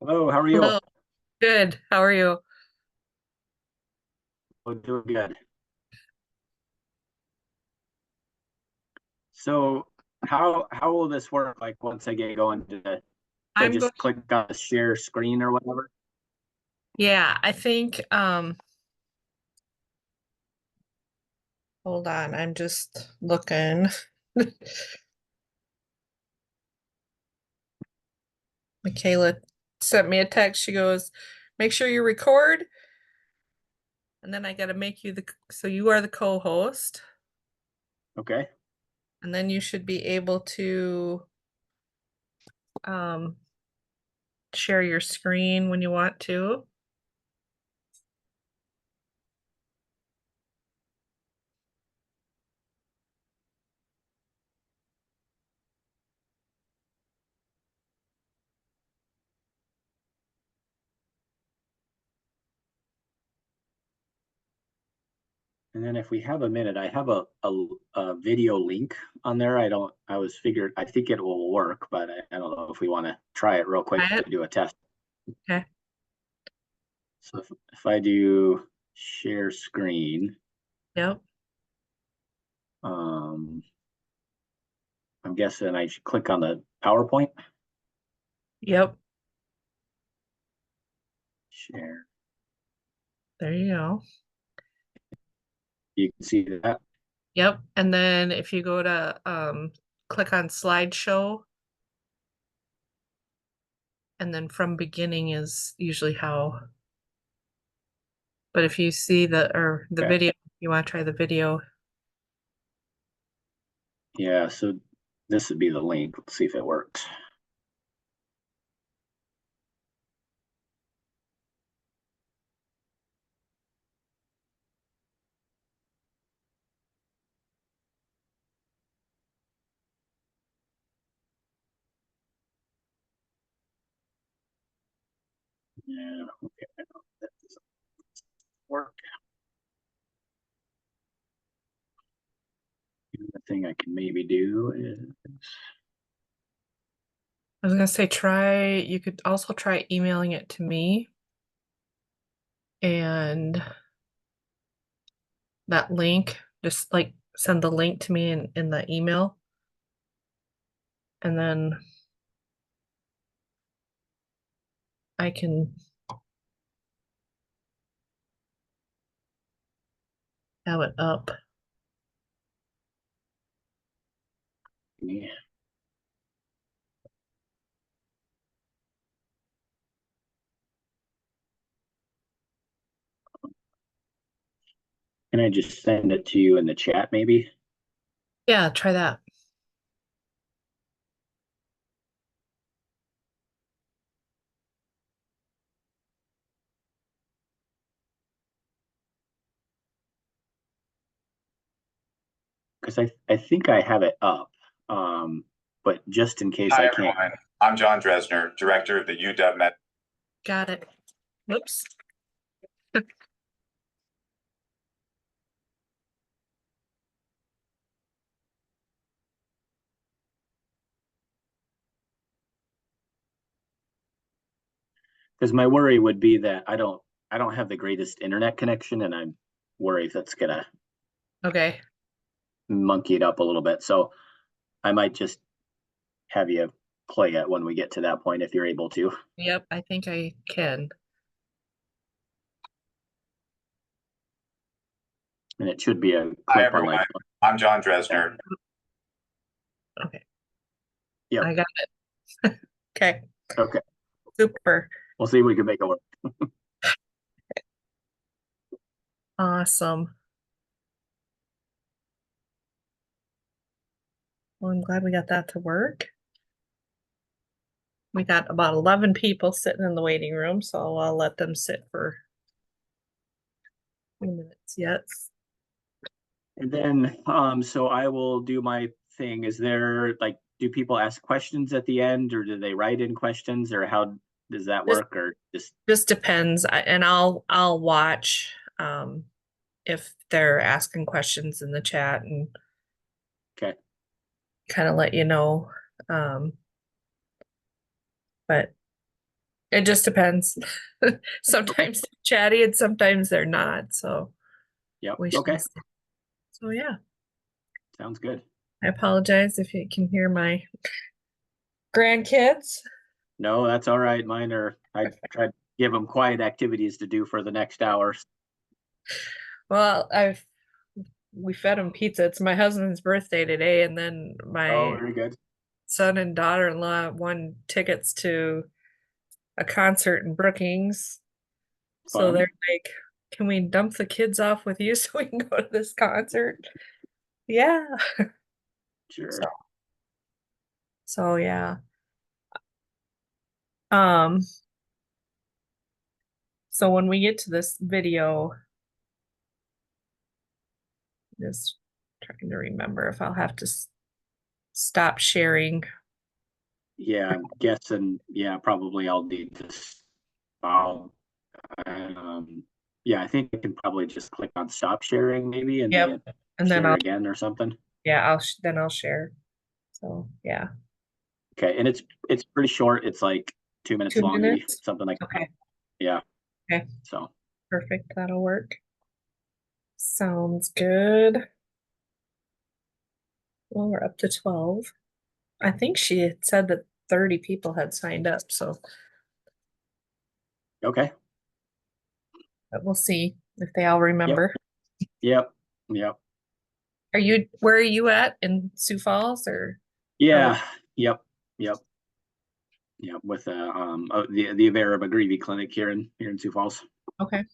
Hello, how are you? Hello. Good. How are you? Oh, doing good. So how will this work? Like once I get going, do I I'm going. just click on the share screen or whatever? Yeah, I think hold on. I'm just looking. Michaela sent me a text. She goes, "Make sure you record." And then I got to make you so you are the co-host, Okay. and then you should be able to um share your screen when you want to. And then if we have a minute, I have a video link on there. I think it will work, but I don't know if we want to try it real quick Try to it. do a test. Okay. So if I do share screen, Yep. um, I'm guessing I should click on the PowerPoint. Yep. Share. There you go. You can see that. Yep. And then if you go to click on slideshow, and then from beginning is usually how. But if you see the Okay. video, you want to try the video. Yeah, so this would be the link. Let's see if it works. Yeah, okay, that doesn't work. The thing I can maybe do is I was gonna say you could also try emailing it to me and that link, just like send the link to me in the email and then I can have it up. yeah. Can I just send it to you in the chat maybe? Yeah, try that. Because I think I have it up. Um, but just in case Hi, I can't. everyone. I'm John Dresner, Director of the UW Med. Got it. Whoops. Because my worry would be that I don't have the greatest internet connection, and I'm worried that's gonna Okay. monkey it up a little bit. So I might just have you play it when we get to that point if you're able to. Yep, I think I can. And it should be a Hi, clip on everyone. my. I'm John Yeah. Dresner. Okay. Yep. I got it. Okay. Okay. Super. We'll see if we can make it work. Awesome. Well, I'm glad we got that to work. We got about 11 people sitting in the waiting room, so I'll let them sit for a few minutes yet. And then, so I will do my thing. Is there like, do people ask questions at the end, or do they write in questions, or how does that Just work? Or just just depends. And I'll watch if they're asking questions in the chat and okay? kind of let you know. Um, but It just depends. Sometimes they're chatty and sometimes they're not. So Yep. we shall Okay. see. So yeah, Sounds good. I apologize if you can hear my grandkids. No, that's all right. Mine are, I tried to give them quiet activities to do for the next hours. Well, we fed them pizza. It's my husband's birthday today, and then Oh, my very good. son and daughter-in-law won tickets to a concert in Brookings. So Fun. they're like, "Can we dump the kids off with you so we can go to this concert?" Yeah. So Sure. so yeah. Um, so when we get to this video, just trying to remember if I'll have to stop sharing. Yeah, I'm guessing, yeah, probably I'll need to, I'll, yeah, I think I can probably just click on stop sharing maybe and then Yep. hit And then share I'll, again or something. yeah, then I'll share. So yeah, Okay, and it's pretty short. It's like 2 minutes two long, maybe minutes. something like that. Okay. Yeah. Okay. So Perfect. That'll work. Sounds good. Well, we're up to 12. I think she had said that 30 people had signed up, so okay. but we'll see if they all Yep. remember. Yep. Yep. Where are you at in Sioux Falls or Yeah. Yep. Yep. Yep. With the Avera McGreevy Clinic here in Sioux Falls. okay.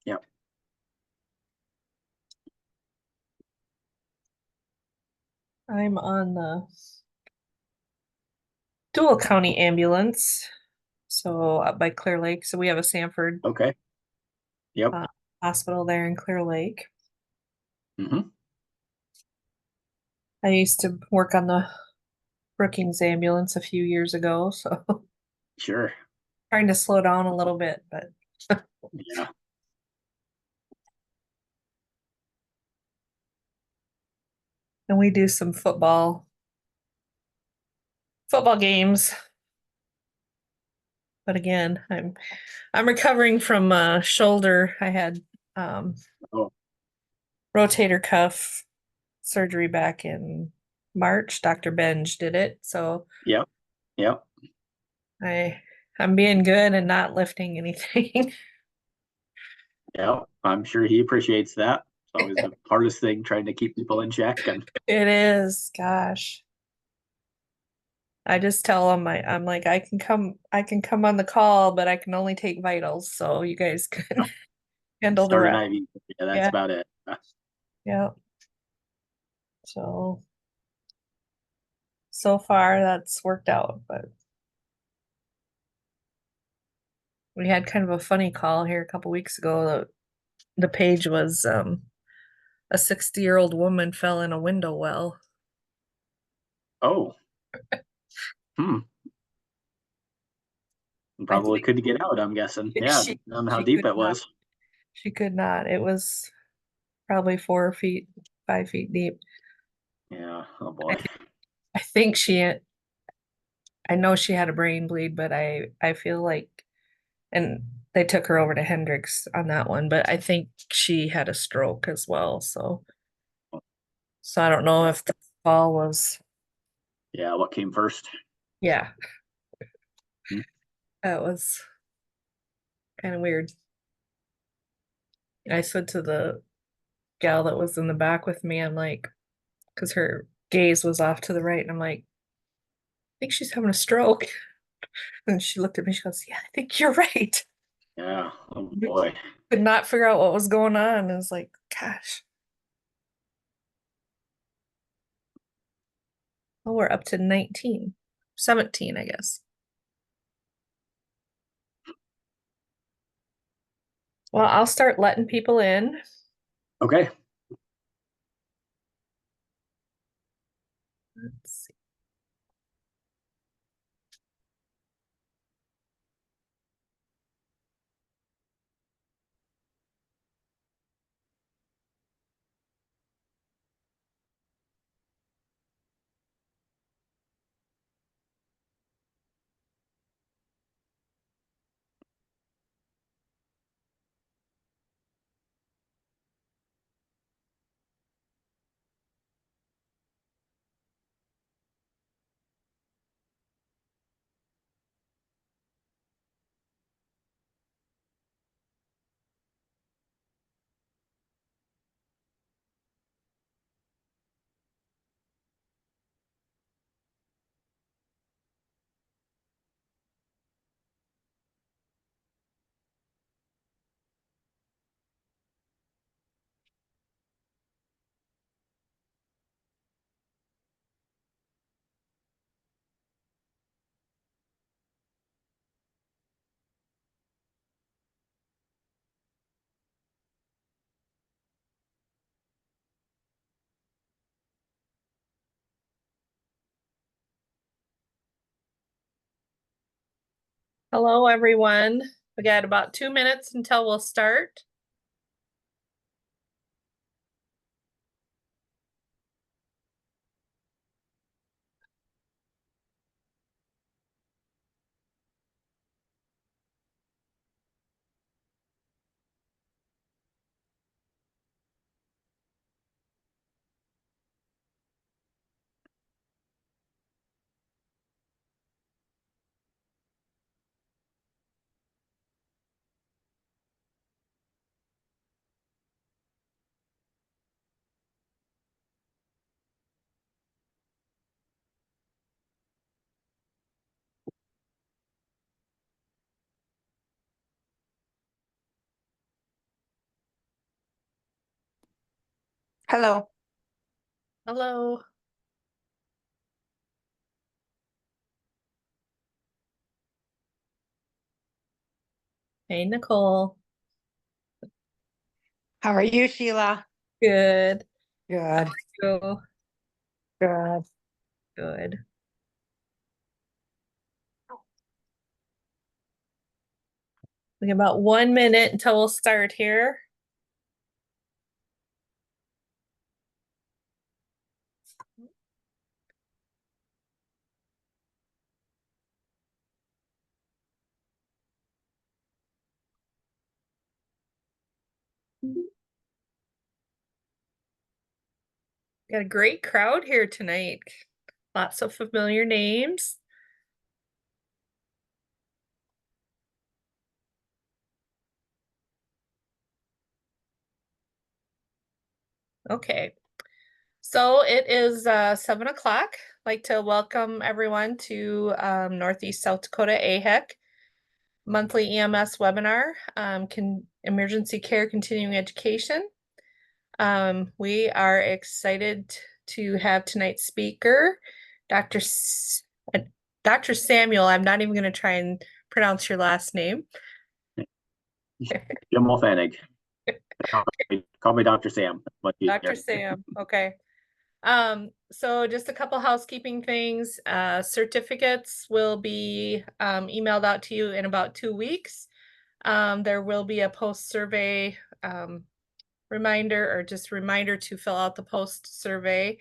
Yep. I'm on the Dual County ambulance, so up by Clear Lake. So we have a Sanford Okay. Yep. uh, hospital there in Clear Lake. Mm-hmm. I used to work on the Brookings ambulance a few years ago, so Sure. trying to slow down a little bit, but Yeah. and we do some football games. But again, I'm recovering from a shoulder. I had um, Oh. rotator cuff surgery back in March. Dr. Benj did it, so Yep. Yep. I I'm being good and not lifting anything. Yep. I'm sure he appreciates that. It's always the hardest thing trying to keep people in check. And It is, gosh. I just tell them I'm like I can come on the call, but I can only take vitals, so you guys can handle the start an rest. IV. Yeah, that's Yeah, about it. yeah. So so far that's worked out, but we had kind of a funny call here a couple weeks ago. The page was a 60-year-old woman fell in a window well. Oh. Hmm. I Probably think couldn't get out, I'm guessing. Yeah, she on how she deep could it not. was. She could not. It was probably 4 feet, 5 feet deep. Yeah. Oh I boy. think I think I know she had a brain bleed, but I feel like and they took her over to Hendrix on that one, but I think she had a stroke as well. So I don't know Yeah. if the fall was Yeah. What came first? yeah, Hmm. that was kind of weird. I said to the gal that was in the back with me, I'm like, because her gaze was off to the right, and I'm like, I think she's having a stroke. And she looked at me, she goes, yeah, I think you're right. Yeah. Oh boy. Could not figure out what was going on. I was like, gosh. Well, we're up to 19, 17, I guess. Well, I'll start letting people in. Okay. Let's see. Hello, everyone. We got about 2 minutes until we'll start. Hello. Hello. Hey, Nicole. How are you, Sheila? Good. Good. Go. Good. Good. We got about 1 minute until we'll start here. Got a great crowd here tonight. Lots of familiar names. Okay. So it is 7 o'clock. I'd like to welcome everyone to Northeast South Dakota AHEC monthly EMS webinar, Emergency Care Continuing Education. We are excited to have tonight's speaker, Dr. Samuel. I'm not even going to try and pronounce your last name. Jim Wolfanig. Call me Dr. Sam. Dr. Sam, okay. So just a couple housekeeping things. Certificates will be emailed out to you in about 2 weeks. There will be a post survey reminder, or just reminder to fill out the post survey.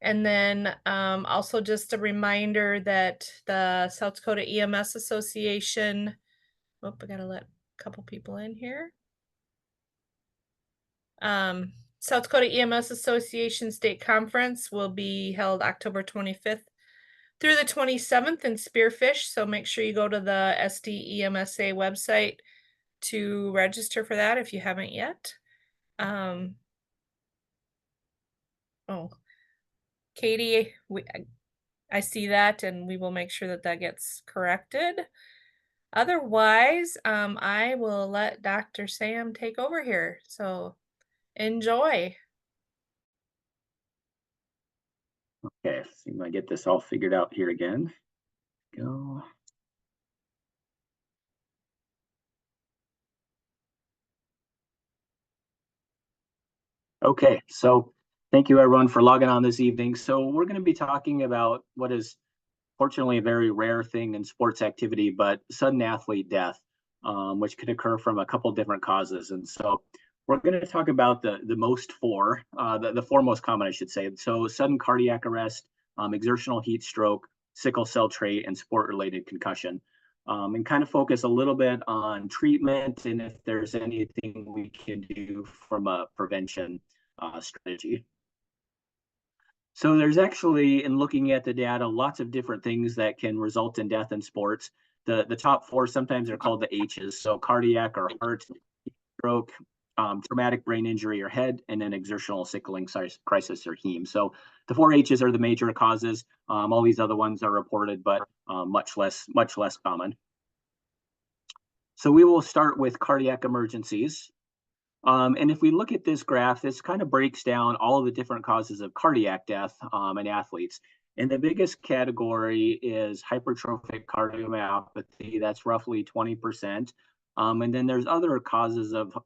And then also just a reminder that the South Dakota EMS Association, I gotta let a couple people in here. South Dakota EMS Association State Conference will be held October 25th through the 27th in Spearfish. So make sure you go to the SDEMSA website to register for that if you haven't yet. Oh, Katie, I see that, and we will make sure that that gets corrected. Otherwise, I will let Dr. Sam take over here. So enjoy. Okay, see if I get this all figured out here again. Go. Okay, so thank you everyone for logging on this evening. So we're going to be talking about what is fortunately a very rare thing in sports activity, but sudden athlete death, which can occur from a couple different causes. And so we're going to talk about the four most common, I should say. So sudden cardiac arrest, exertional heat stroke, sickle cell trait, and sport-related concussion. And kind of focus a little bit on treatment and if there's anything we can do from a prevention strategy. So there's actually, in looking at the data, lots of different things that can result in death in sports. The top four sometimes are called the H's. So cardiac or heart, stroke, traumatic brain injury or head, and then exertional sickling crisis or HEME. So the four H's are the major causes. All these other ones are reported, but much less common. So we will start with cardiac emergencies. And if we look at this graph, this kind of breaks down all of the different causes of cardiac death in athletes. And the biggest category is hypertrophic cardiomyopathy. That's roughly 20%. And then there's other causes of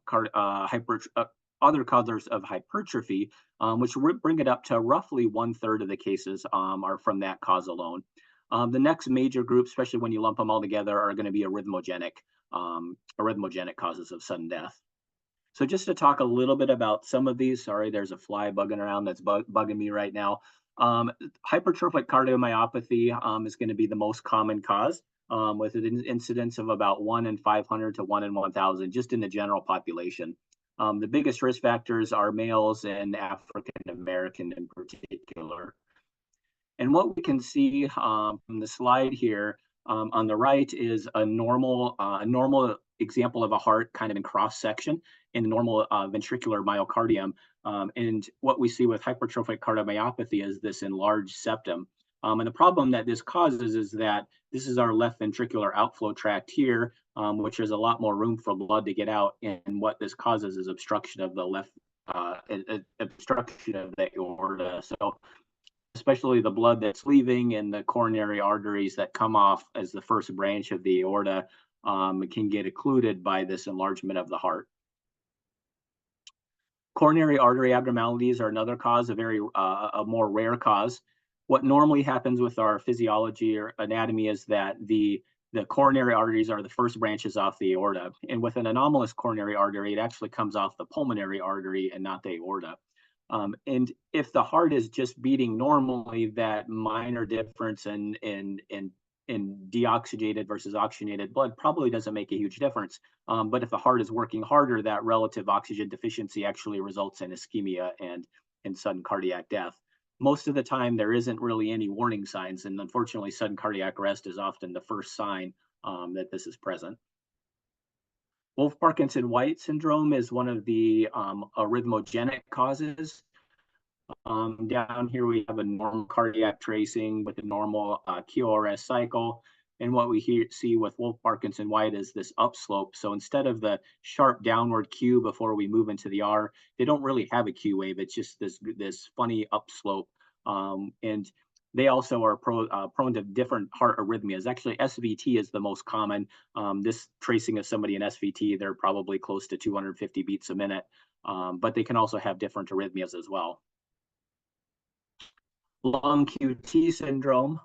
hypertrophy, which bring it up to roughly 1/3 of the cases are from that cause alone. The next major group, especially when you lump them all together, are going to be arrhythmogenic causes of sudden death. So just to talk a little bit about some of these, sorry, there's a fly bugging around that's bugging me right now. Hypertrophic cardiomyopathy is going to be the most common cause, with an incidence of about 1 in 500 to 1 in 1,000, just in the general population. The biggest risk factors are males and African American in particular. And what we can see from the slide here on the right is a normal example of a heart kind of in cross section in normal ventricular myocardium. And what we see with hypertrophic cardiomyopathy is this enlarged septum. And the problem that this causes is that this is our left ventricular outflow tract here, which is a lot more room for blood to get out. And what this causes is obstruction of the left, obstruction of the aorta. So especially the blood that's leaving and the coronary arteries that come off as the first branch of the aorta can get occluded by this enlargement of the heart. Coronary artery abnormalities are another cause, a more rare cause. What normally happens with our physiology or anatomy is that the coronary arteries are the first branches off the aorta. And with an anomalous coronary artery, it actually comes off the pulmonary artery and not the aorta. And if the heart is just beating normally, that minor difference in deoxygenated versus oxygenated blood probably doesn't make a huge difference. But if the heart is working harder, that relative oxygen deficiency actually results in ischemia and sudden cardiac death. Most of the time, there isn't really any warning signs, and unfortunately, sudden cardiac arrest is often the first sign that this is present. Wolff-Parkinson-White syndrome is one of the arrhythmogenic causes. Down here, we have a normal cardiac tracing with a normal QRS cycle. And what we see with Wolff-Parkinson-White is this upslope. So instead of the sharp downward Q before we move into the R, they don't really have a Q wave. It's just this funny upslope. And they also are prone to different heart arrhythmias. Actually, SVT is the most common. This tracing of somebody in SVT, they're probably close to 250 beats a minute, but they can also have different arrhythmias as well. Lung QT syndrome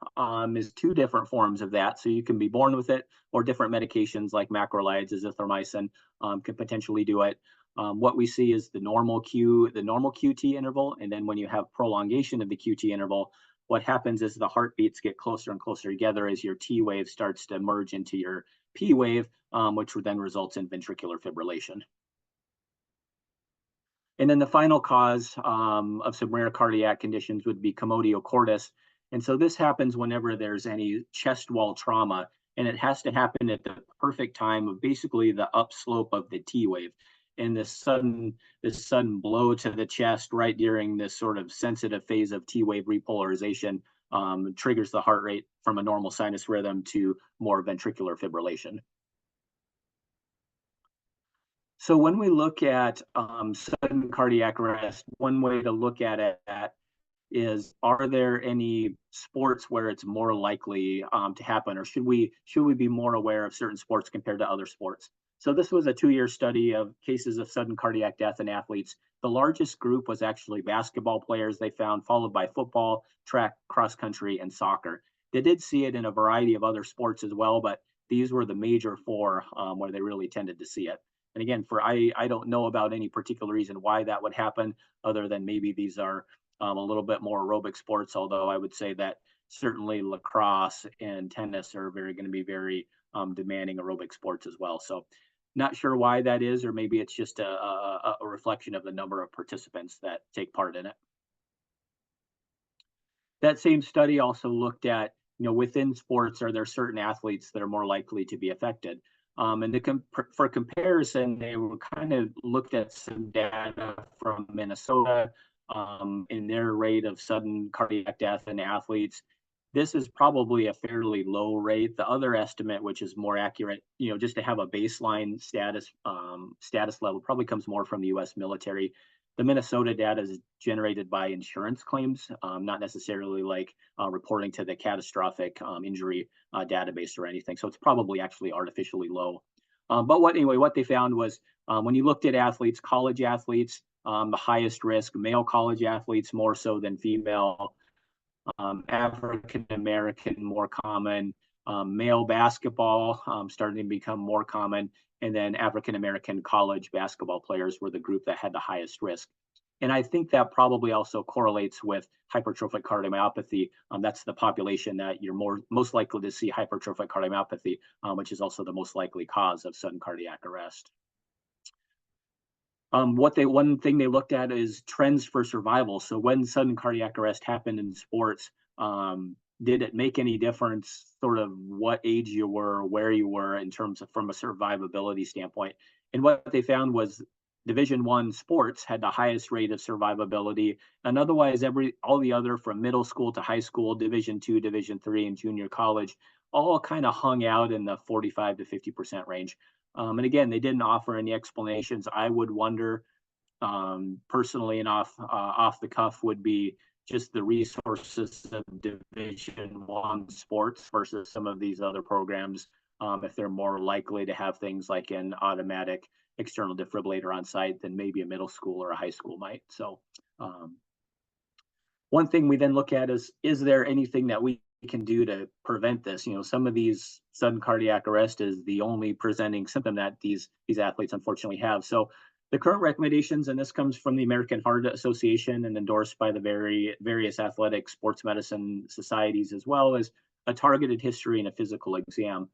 is two different forms of that. So you can be born with it, or different medications like macrolides, azithromycin can potentially do it. What we see is the normal QT interval, and then when you have prolongation of the QT interval, what happens is the heartbeats get closer and closer together as your T wave starts to merge into your P wave, which then results in ventricular fibrillation. And then the final cause of some rare cardiac conditions would be commotio cordis. And so this happens whenever there's any chest wall trauma, and it has to happen at the perfect time of basically the upslope of the T wave. And this sudden blow to the chest right during this sort of sensitive phase of T wave repolarization triggers the heart rate from a normal sinus rhythm to more ventricular fibrillation. So when we look at sudden cardiac arrest, one way to look at it is, are there any sports where it's more likely to happen, or should we be more aware of certain sports compared to other sports? So this was a 2-year study of cases of sudden cardiac death in athletes. The largest group was actually basketball players, they found, followed by football, track, cross country, and soccer. They did see it in a variety of other sports as well, but these were the major four where they really tended to see it. And again, I don't know about any particular reason why that would happen, other than maybe these are a little bit more aerobic sports, although I would say that certainly lacrosse and tennis are going to be very demanding aerobic sports as well. So not sure why that is, or maybe it's just a reflection of the number of participants that take part in it. That same study also looked at, within sports, are there certain athletes that are more likely to be affected? And for comparison, they were kind of looked at some data from Minnesota in their rate of sudden cardiac death in athletes. This is probably a fairly low rate. The other estimate, which is more accurate, just to have a baseline status level, probably comes more from the U.S. military. The Minnesota data is generated by insurance claims, not necessarily like reporting to the catastrophic injury database or anything. So it's probably actually artificially low. But what they found was when you looked at athletes, college athletes, the highest risk, male college athletes more so than female. African American more common, male basketball starting to become more common, and then African American college basketball players were the group that had the highest risk. And I think that probably also correlates with hypertrophic cardiomyopathy. That's the population that you're most likely to see hypertrophic cardiomyopathy, which is also the most likely cause of sudden cardiac arrest. One thing they looked at is trends for survival. So when sudden cardiac arrest happened in sports, did it make any difference sort of what age you were, where you were in terms of from a survivability standpoint? And what they found was Division I sports had the highest rate of survivability, and otherwise all the other from middle school to high school, Division II, Division III, and junior college, all kind of hung out in the 45 to 50% range. And again, they didn't offer any explanations. I would wonder, personally and off the cuff, would be just the resources of Division I sports versus some of these other programs. If they're more likely to have things like an automatic external defibrillator on site than maybe a middle school or a high school might. So one thing we then look at is there anything that we can do to prevent this? Some of these sudden cardiac arrest is the only presenting symptom that these athletes unfortunately have. So the current recommendations, and this comes from the American Heart Association and endorsed by the various athletic sports medicine societies, as well as a targeted history and a physical exam.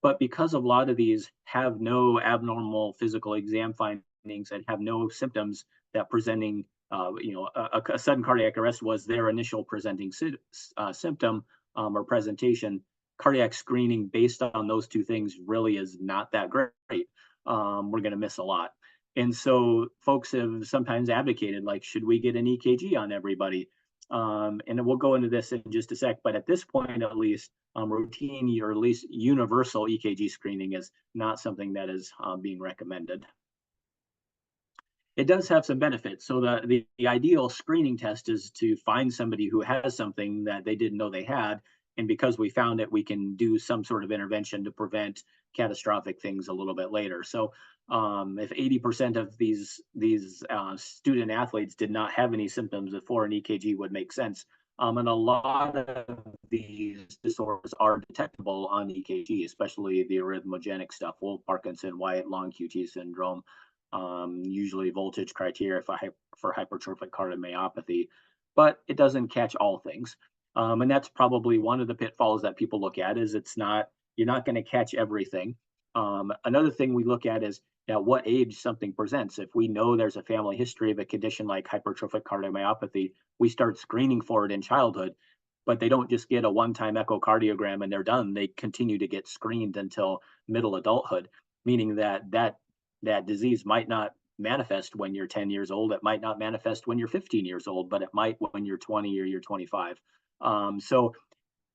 But because a lot of these have no abnormal physical exam findings and have no symptoms that presenting, a sudden cardiac arrest was their initial presenting symptom or presentation, cardiac screening based on those two things really is not that great. We're going to miss a lot. And so folks have sometimes advocated, like, should we get an EKG on everybody? And we'll go into this in just a sec, but at this point, at least, routine or at least universal EKG screening is not something that is being recommended. It does have some benefits. So the ideal screening test is to find somebody who has something that they didn't know they had. And because we found it, we can do some sort of intervention to prevent catastrophic things a little bit later. So if 80% of these student athletes did not have any symptoms before, an EKG would make sense. And a lot of these disorders are detectable on EKG, especially the arrhythmogenic stuff, Wolff, Parkinson, White, long QT syndrome, usually voltage criteria for hypertrophic cardiomyopathy, but it doesn't catch all things. And that's probably one of the pitfalls that people look at is you're not going to catch everything. Another thing we look at is at what age something presents. If we know there's a family history of a condition like hypertrophic cardiomyopathy, we start screening for it in childhood, but they don't just get a one-time echocardiogram and they're done. They continue to get screened until middle adulthood, meaning that disease might not manifest when you're 10 years old. It might not manifest when you're 15 years old, but it might when you're 20 or you're 25. So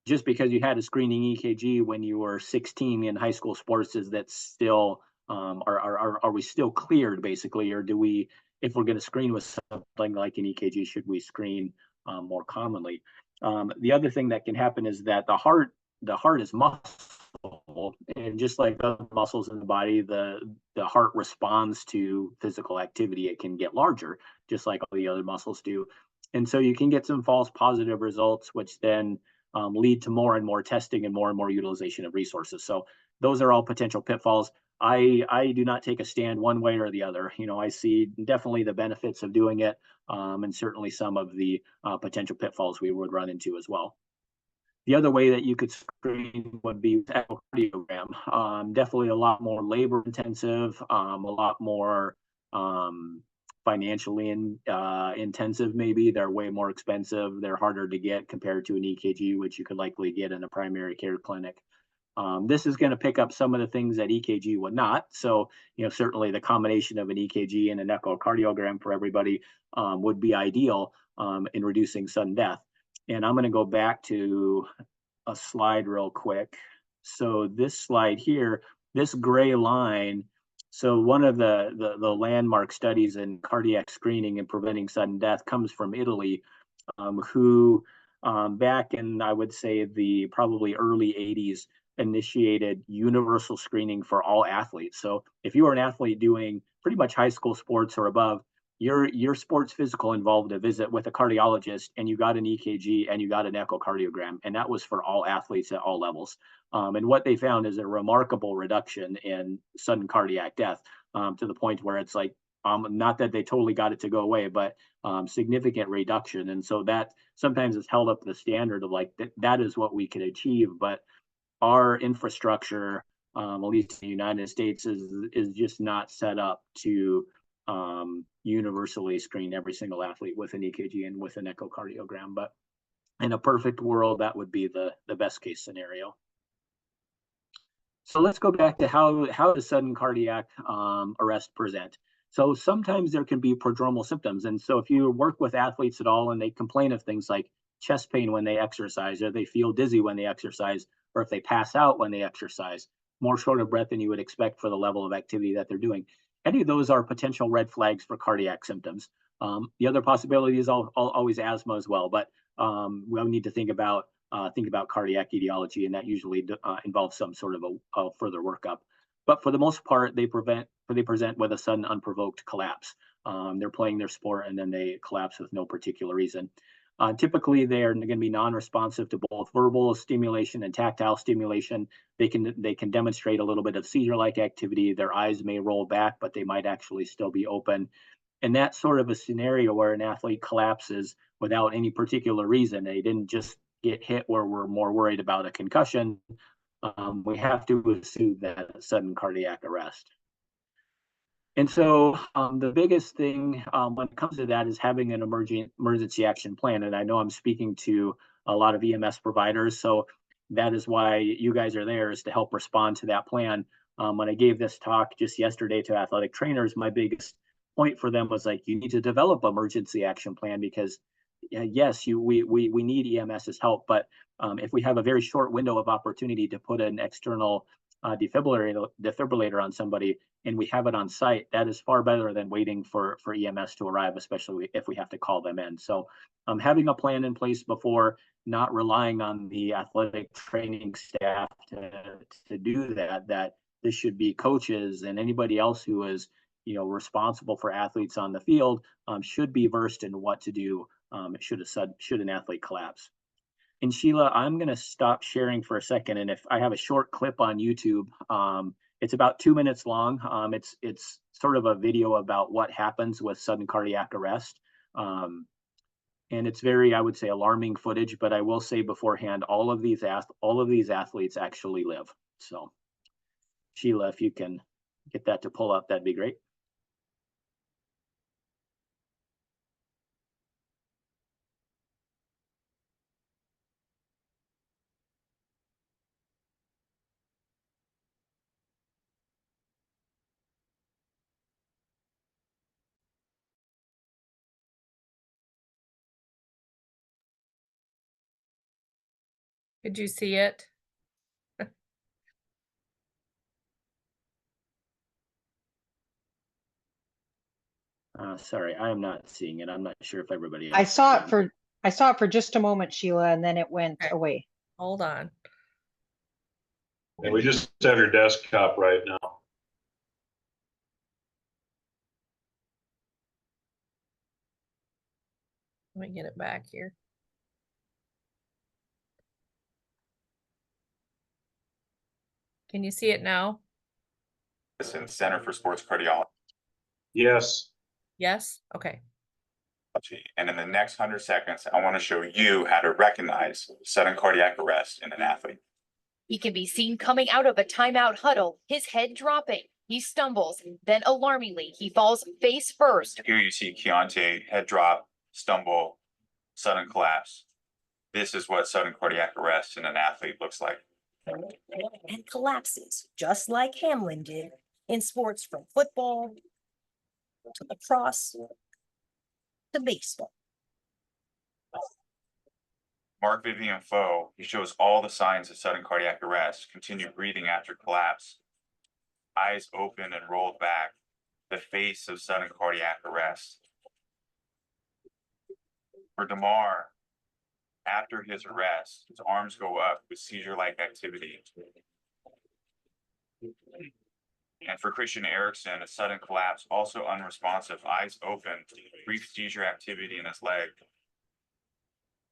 just because you had a screening EKG when you were 16 in high school sports, is that still, are we still cleared basically? Or do we, if we're going to screen with something like an EKG, should we screen more commonly? The other thing that can happen is that the heart is muscle, and just like other muscles in the body, the heart responds to physical activity. It can get larger, just like all the other muscles do. And so you can get some false positive results, which then lead to more and more testing and more utilization of resources. So those are all potential pitfalls. I do not take a stand one way or the other. I see definitely the benefits of doing it, and certainly some of the potential pitfalls we would run into as well. The other way that you could screen would be with echocardiogram. Definitely a lot more labor intensive, a lot more financially intensive maybe. They're way more expensive. They're harder to get compared to an EKG, which you could likely get in a primary care clinic. This is going to pick up some of the things that EKG would not. So, certainly the combination of an EKG and an echocardiogram for everybody would be ideal in reducing sudden death. And I'm going to go back to a slide real quick. So this slide here, this gray line, so one of the landmark studies in cardiac screening and preventing sudden death comes from Italy, who back in, I would say, the probably early 80s, initiated universal screening for all athletes. So if you were an athlete doing pretty much high school sports or above, your sports physical involved a visit with a cardiologist, and you got an EKG and you got an echocardiogram, and that was for all athletes at all levels. And what they found is a remarkable reduction in sudden cardiac death, to the point where it's like, not that they totally got it to go away, but significant reduction. And so that sometimes has held up the standard of like that is what we could achieve, but our infrastructure, at least in the United States, is just not set up to universally screen every single athlete with an EKG and with an echocardiogram. But in a perfect world, that would be the best case scenario. So let's go back to how does sudden cardiac arrest present? So sometimes there can be prodromal symptoms. And so if you work with athletes at all and they complain of things like chest pain when they exercise, or they feel dizzy when they exercise, or if they pass out when they exercise, more short of breath than you would expect for the level of activity that they're doing, any of those are potential red flags for cardiac symptoms. The other possibility is always asthma as well, but we'll need to think about cardiac etiology, and that usually involves some sort of a further workup. But for the most part, they present with a sudden unprovoked collapse. They're playing their sport and then they collapse with no particular reason. Typically, they are going to be non-responsive to both verbal stimulation and tactile stimulation. They can demonstrate a little bit of seizure-like activity. Their eyes may roll back, but they might actually still be open. And that's sort of a scenario where an athlete collapses without any particular reason. They didn't just get hit where we're more worried about a concussion. We have to assume that sudden cardiac arrest. And so the biggest thing when it comes to that is having an emergency action plan. And I know I'm speaking to a lot of EMS providers, so that is why you guys are there, is to help respond to that plan. When I gave this talk just yesterday to athletic trainers, my biggest point for them was like, you need to develop an emergency action plan, because yes, we need EMS's help, but if we have a very short window of opportunity to put an external defibrillator on somebody and we have it on site, that is far better than waiting for EMS to arrive, especially if we have to call them in. So having a plan in place before, not relying on the athletic training staff to do that this should be coaches and anybody else who is responsible for athletes on the field should be versed in what to do should an athlete collapse. And Sheila, I'm going to stop sharing for a second. And if I have a short clip on YouTube, it's about 2 minutes long. It's sort of a video about what happens with sudden cardiac arrest. And it's very, I would say, alarming footage. But I will say beforehand, all of these athletes actually live. So, Sheila, if you can get that to pull up, that'd be great. Did you see it? Sorry, I am not seeing it. I'm not sure if everybody else. I saw it for just a moment, Sheila, and then it went Okay. away. Hold on. And we just have your desktop right now. Let me get it back here. Can you see it now? Center for Sports Cardiology. Yes. Yes? Okay. And in the next 100 seconds, I want to show you how to recognize sudden cardiac arrest in an athlete. He can be seen coming out of a timeout huddle, his head dropping. He stumbles, then alarmingly, he falls face first. Here you see Keontae head drop, stumble, sudden collapse. This is what sudden cardiac arrest in an athlete looks like. And collapses, just like Hamlin did in sports from football to lacrosse to baseball. Mark Vivian Foe, he shows all the signs of sudden cardiac arrest: continued breathing after collapse, eyes open and rolled back, the face of sudden cardiac arrest. For DeMar, after his arrest, his arms go up with seizure-like activity. And for Christian Erickson, a sudden collapse, also unresponsive, eyes open, brief seizure activity in his leg.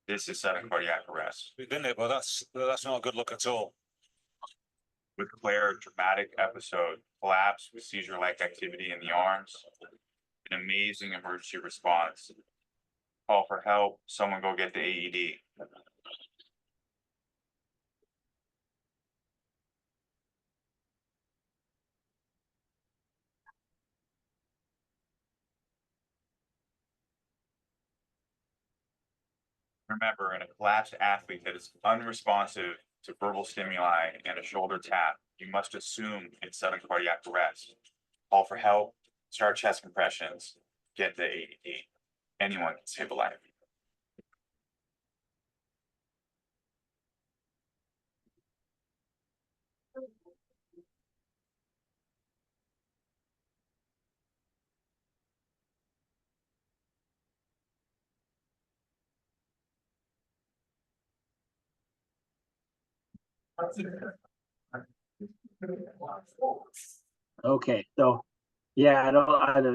This is sudden cardiac arrest. We've been there, but that's not a good look at all. With Claire, dramatic episode, collapse with seizure-like activity in the arms, an amazing emergency response. Call for help, someone go get the AED. Remember, in a collapsed athlete that is unresponsive to verbal stimuli and a shoulder tap, you must assume it's sudden cardiac arrest. Call for help, start chest compressions, get the AED. Anyone can save a life. Okay, so yeah,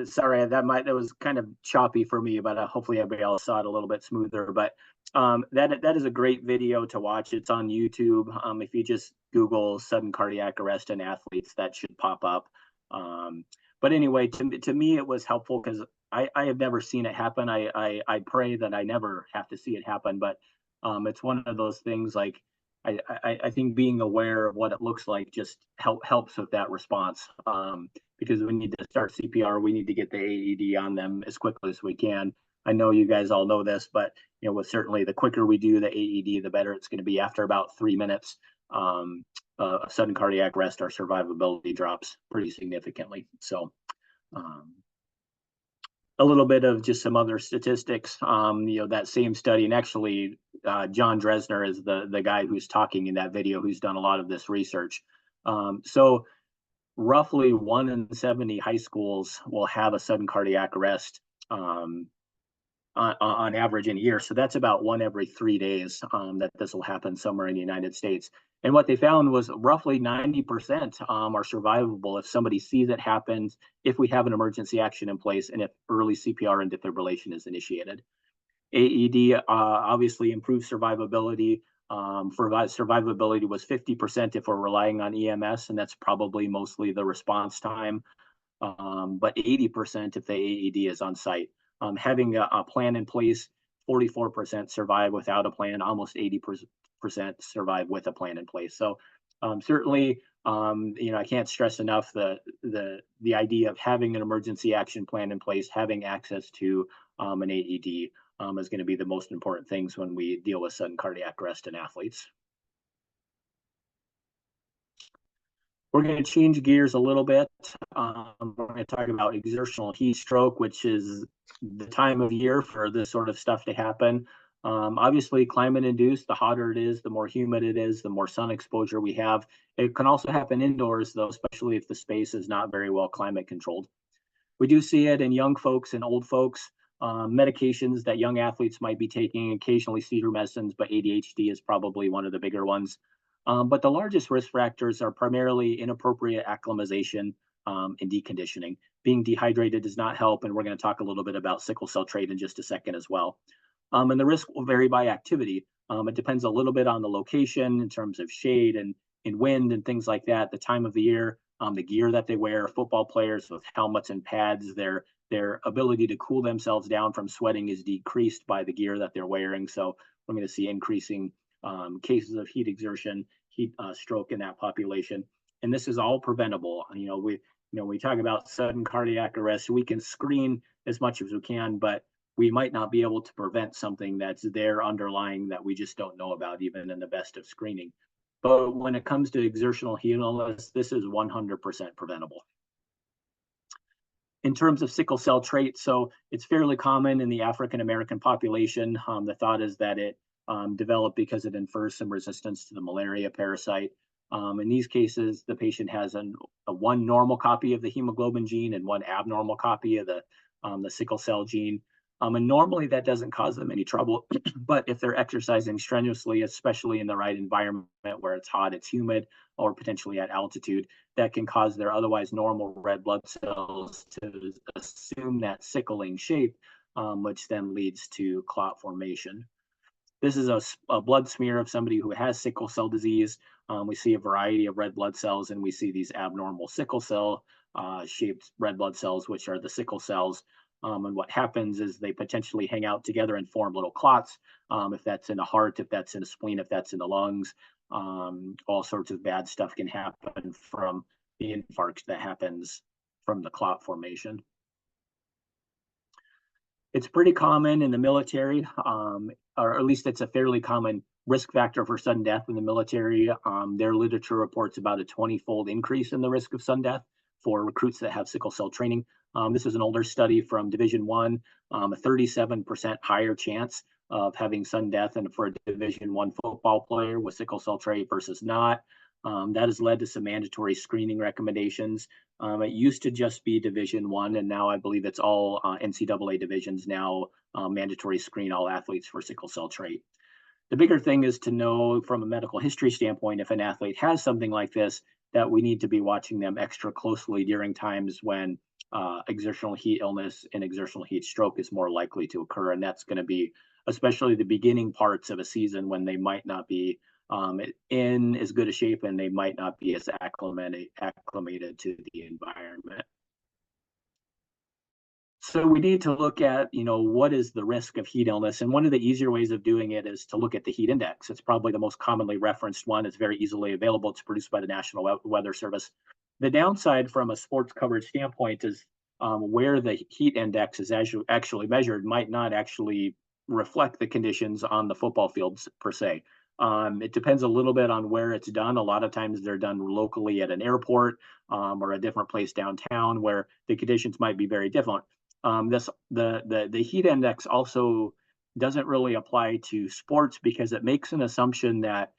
sorry, that was kind of choppy for me, but hopefully everybody else saw it a little bit smoother. But that is a great video to watch. It's on YouTube. If you just Google sudden cardiac arrest in athletes, that should pop up. But anyway, to me, it was helpful because I have never seen it happen. I pray that I never have to see it happen. But it's one of those things like I think being aware of what it looks like just helps with that response. Because we need to start CPR, we need to get the AED on them as quickly as we can. I know you guys all know this, but with certainly the quicker we do the AED, the better it's going to be. After about 3 minutes of sudden cardiac arrest, our survivability drops pretty significantly. So a little bit of just some other statistics, that same study, and actually John Dresner is the guy who's talking in that video, who's done a lot of this research. So roughly 1 in 70 high schools will have a sudden cardiac arrest on average in a year. So that's about 1 every 3 days that this will happen somewhere in the United States. And what they found was roughly 90% are survivable if somebody sees it happens, if we have an emergency action in place, and if early CPR and defibrillation is initiated. AED obviously improves survivability. Survivability was 50% if we're relying on EMS, and that's probably mostly the response time, but 80% if the AED is on site. Having a plan in place, 44% survive without a plan, almost 80% survive with a plan in place. So certainly, I can't stress enough the idea of having an emergency action plan in place, having access to an AED is going to be the most important things when we deal with sudden cardiac arrest in athletes. We're going to change gears a little bit. We're going to talk about exertional heat stroke, which is the time of year for this sort of stuff to happen. Obviously, climate induced, the hotter it is, the more humid it is, the more sun exposure we have. It can also happen indoors, though, especially if the space is not very well climate controlled. We do see it in young folks and old folks. Medications that young athletes might be taking, occasionally seizure medicines, but ADHD is probably one of the bigger ones. But the largest risk factors are primarily inappropriate acclimatization and deconditioning. Being dehydrated does not help, and we're going to talk a little bit about sickle cell trait in just a second as well. And the risk will vary by activity. It depends a little bit on the location in terms of shade and wind and things like that, the time of the year, the gear that they wear. Football players with helmets and pads, their ability to cool themselves down from sweating is decreased by the gear that they're wearing. So we're going to see increasing cases of heat exertion, heat stroke in that population. And this is all preventable. We talk about sudden cardiac arrest. We can screen as much as we can, but we might not be able to prevent something that's there underlying that we just don't know about, even in the best of screening. But when it comes to exertional heat illness, this is 100% preventable. In terms of sickle cell trait, so it's fairly common in the African American population. The thought is that it developed because it infers some resistance to the malaria parasite. In these cases, the patient has one normal copy of the hemoglobin gene and one abnormal copy of the sickle cell gene. And normally that doesn't cause them any trouble. But if they're exercising strenuously, especially in the right environment where it's hot, it's humid, or potentially at altitude, that can cause their otherwise normal red blood cells to assume that sickling shape, which then leads to clot formation. This is a blood smear of somebody who has sickle cell disease. We see a variety of red blood cells, and we see these abnormal sickle cell shaped red blood cells, which are the sickle cells. And what happens is they potentially hang out together and form little clots. If that's in the heart, if that's in the spleen, if that's in the lungs, all sorts of bad stuff can happen from the infarct that happens from the clot formation. It's pretty common in the military, or at least it's a fairly common risk factor for sudden death in the military. Their literature reports about a 20-fold increase in the risk of sudden death for recruits that have sickle cell training. This is an older study from Division I, a 37% higher chance of having sudden death and for a Division I football player with sickle cell trait versus not. That has led to some mandatory screening recommendations. It used to just be Division I, and now I believe it's all NCAA divisions now mandatory screen all athletes for sickle cell trait. The bigger thing is to know from a medical history standpoint, if an athlete has something like this, that we need to be watching them extra closely during times when exertional heat illness and exertional heat stroke is more likely to occur. And that's going to be especially the beginning parts of a season when they might not be in as good a shape and they might not be as acclimated to the environment. So we need to look at, what is the risk of heat illness? And one of the easier ways of doing it is to look at the heat index. It's probably the most commonly referenced one. It's very easily available. It's produced by the National Weather Service. The downside from a sports coverage standpoint is where the heat index is actually measured might not actually reflect the conditions on the football fields per se. It depends a little bit on where it's done. A lot of times they're done locally at an airport or a different place downtown where the conditions might be very different. The heat index also doesn't really apply to sports because it makes an assumption that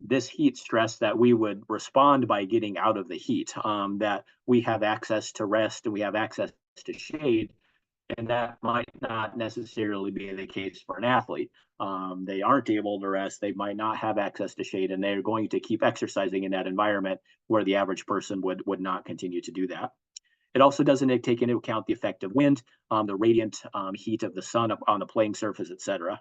this heat stress that we would respond by getting out of the heat, that we have access to rest and we have access to shade, and that might not necessarily be the case for an athlete. They aren't able to rest, they might not have access to shade, and they're going to keep exercising in that environment where the average person would not continue to do that. It also doesn't take into account the effect of wind, the radiant heat of the sun on the playing surface, etc.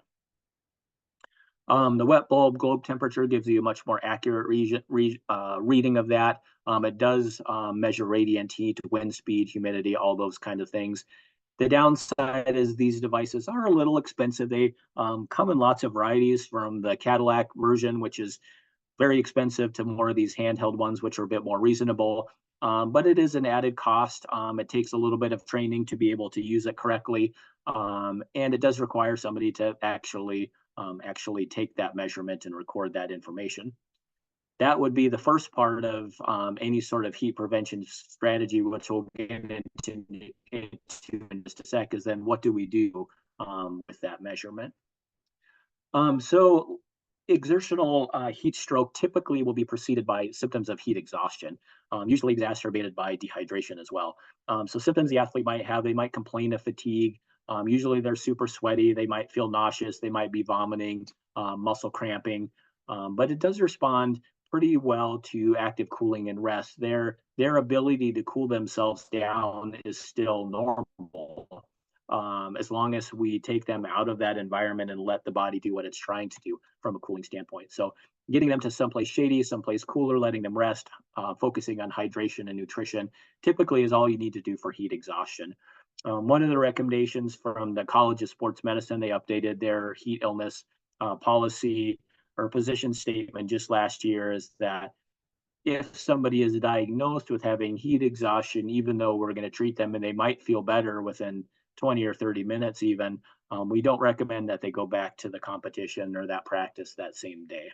The wet bulb globe temperature gives you a much more accurate reading of that. It does measure radiant heat, wind speed, humidity, all those kind of things. The downside is these devices are a little expensive. They come in lots of varieties, from the Cadillac version, which is very expensive, to more of these handheld ones, which are a bit more reasonable. But it is an added cost. It takes a little bit of training to be able to use it correctly. And it does require somebody to actually take that measurement and record that information. That would be the first part of any sort of heat prevention strategy, which we'll get into in just a sec, is then what do we do with that measurement? So exertional heat stroke typically will be preceded by symptoms of heat exhaustion, usually exacerbated by dehydration as well. So symptoms the athlete might have, they might complain of fatigue. Usually they're super sweaty, they might feel nauseous, they might be vomiting, muscle cramping, but it does respond pretty well to active cooling and rest. Their ability to cool themselves down is still normal. As long as we take them out of that environment and let the body do what it's trying to do from a cooling standpoint. So getting them to someplace shady, someplace cooler, letting them rest, focusing on hydration and nutrition typically is all you need to do for heat exhaustion. One of the recommendations from the College of Sports Medicine, they updated their heat illness policy or position statement just last year, is that if somebody is diagnosed with having heat exhaustion, even though we're going to treat them and they might feel better within 20 or 30 minutes even, we don't recommend that they go back to the competition or that practice that same day.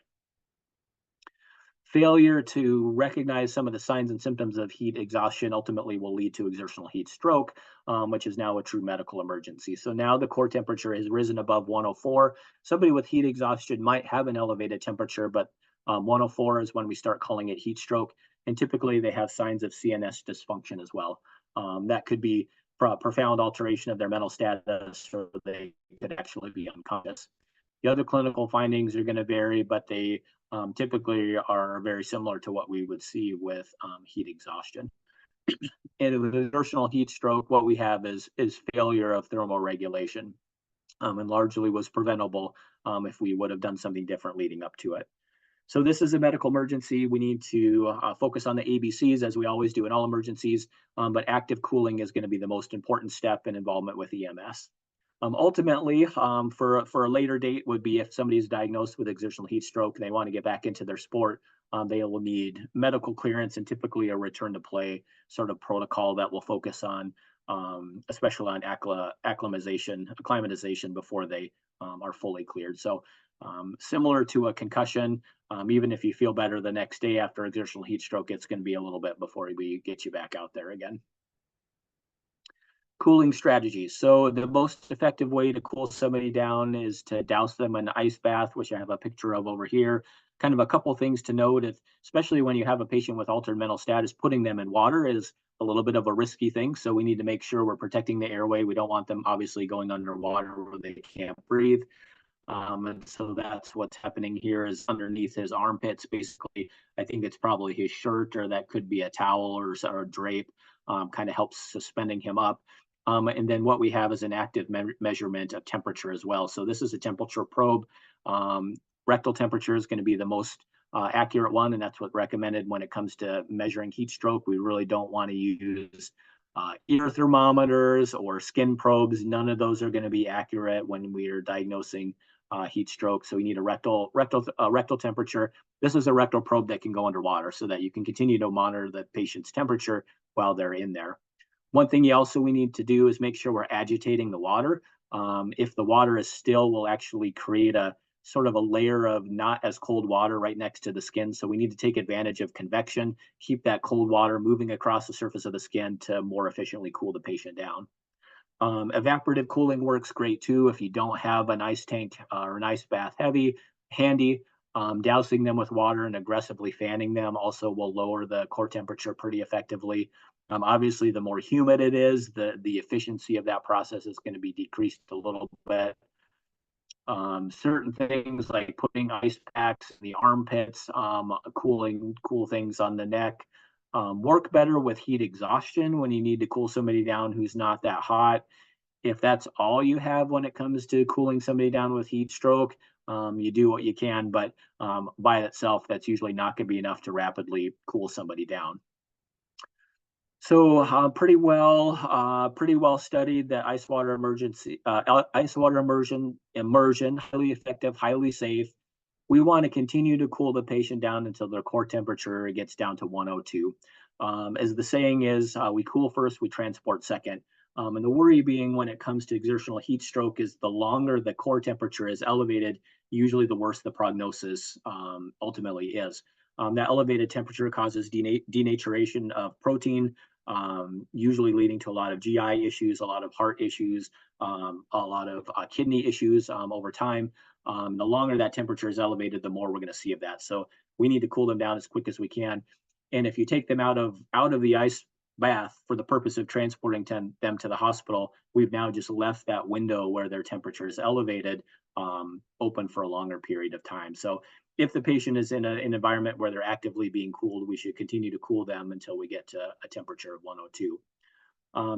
Failure to recognize some of the signs and symptoms of heat exhaustion ultimately will lead to exertional heat stroke, which is now a true medical emergency. So now the core temperature has risen above 104. Somebody with heat exhaustion might have an elevated temperature, but 104 is when we start calling it heat stroke. And typically they have signs of CNS dysfunction as well. That could be profound alteration of their mental status, or they could actually be unconscious. The other clinical findings are going to vary, but they typically are very similar to what we would see with heat exhaustion. And with exertional heat stroke, what we have is failure of thermoregulation, and largely was preventable if we would have done something different leading up to it. So this is a medical emergency. We need to focus on the ABCs, as we always do in all emergencies, but active cooling is going to be the most important step in involvement with EMS. Ultimately, for a later date would be if somebody is diagnosed with exertional heat stroke and they want to get back into their sport, they will need medical clearance and typically a return to play sort of protocol that will focus on, especially on acclimatization before they are fully cleared. So similar to a concussion, even if you feel better the next day after exertional heat stroke, it's going to be a little bit before we get you back out there again. Cooling strategies. So the most effective way to cool somebody down is to douse them in an ice bath, which I have a picture of over here. Kind of a couple things to note, especially when you have a patient with altered mental status, putting them in water is a little bit of a risky thing. So we need to make sure we're protecting the airway. We don't want them obviously going underwater where they can't breathe. And so that's what's happening here is underneath his armpits, basically, I think it's probably his shirt, or that could be a towel or a drape, kind of helps suspending him up. And then what we have is an active measurement of temperature as well. So this is a temperature probe. Rectal temperature is going to be the most accurate one, and that's what's recommended when it comes to measuring heat stroke. We really don't want to use ear thermometers or skin probes. None of those are going to be accurate when we are diagnosing heat stroke. So we need a rectal temperature. This is a rectal probe that can go underwater so that you can continue to monitor the patient's temperature while they're in there. One thing we need to do is make sure we're agitating the water. If the water is still, we'll actually create a sort of a layer of not as cold water right next to the skin. So we need to take advantage of convection, keep that cold water moving across the surface of the skin to more efficiently cool the patient down. Evaporative cooling works great too. If you don't have an ice tank or an ice bath handy, dousing them with water and aggressively fanning them also will lower the core temperature pretty effectively. Obviously, the more humid it is, the efficiency of that process is going to be decreased a little bit. Certain things like putting ice packs in the armpits, cool things on the neck, work better with heat exhaustion when you need to cool somebody down who's not that hot. If that's all you have when it comes to cooling somebody down with heat stroke, you do what you can, but by itself, that's usually not going to be enough to rapidly cool somebody down. So pretty well studied that ice water immersion, highly effective, highly safe. We want to continue to cool the patient down until their core temperature gets down to 102. As the saying is, we cool first, we transport second. And the worry being when it comes to exertional heat stroke is the longer the core temperature is elevated, usually the worse the prognosis ultimately is. That elevated temperature causes denaturation of protein, usually leading to a lot of GI issues, a lot of heart issues, a lot of kidney issues over time. The longer that temperature is elevated, the more we're going to see of that. So we need to cool them down as quick as we can. And if you take them out of the ice bath for the purpose of transporting them to the hospital, we've now just left that window where their temperature is elevated open for a longer period of time. So if the patient is in an environment where they're actively being cooled, we should continue to cool them until we get to a temperature of 102.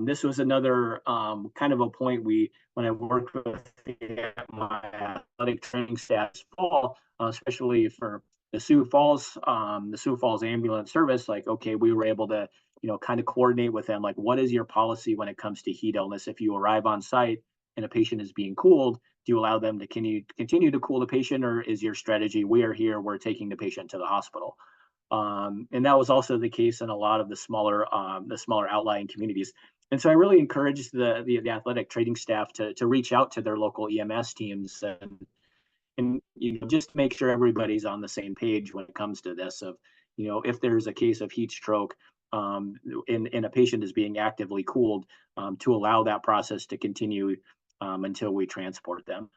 This was another kind of a point when I worked with my athletic training staff this fall, especially for the Sioux Falls ambulance service, like, okay, we were able to, kind of coordinate with them, like, what is your policy when it comes to heat illness? If you arrive on site and a patient is being cooled, do you allow them to continue to cool the patient, or is your strategy, we are here, we're taking the patient to the hospital? And that was also the case in a lot of the smaller outlying communities. And so I really encouraged the athletic training staff to reach out to their local EMS teams and just make sure everybody's on the same page when it comes to this. Of if there's a case of heat stroke and a patient is being actively cooled, to allow that process to continue until we transport them.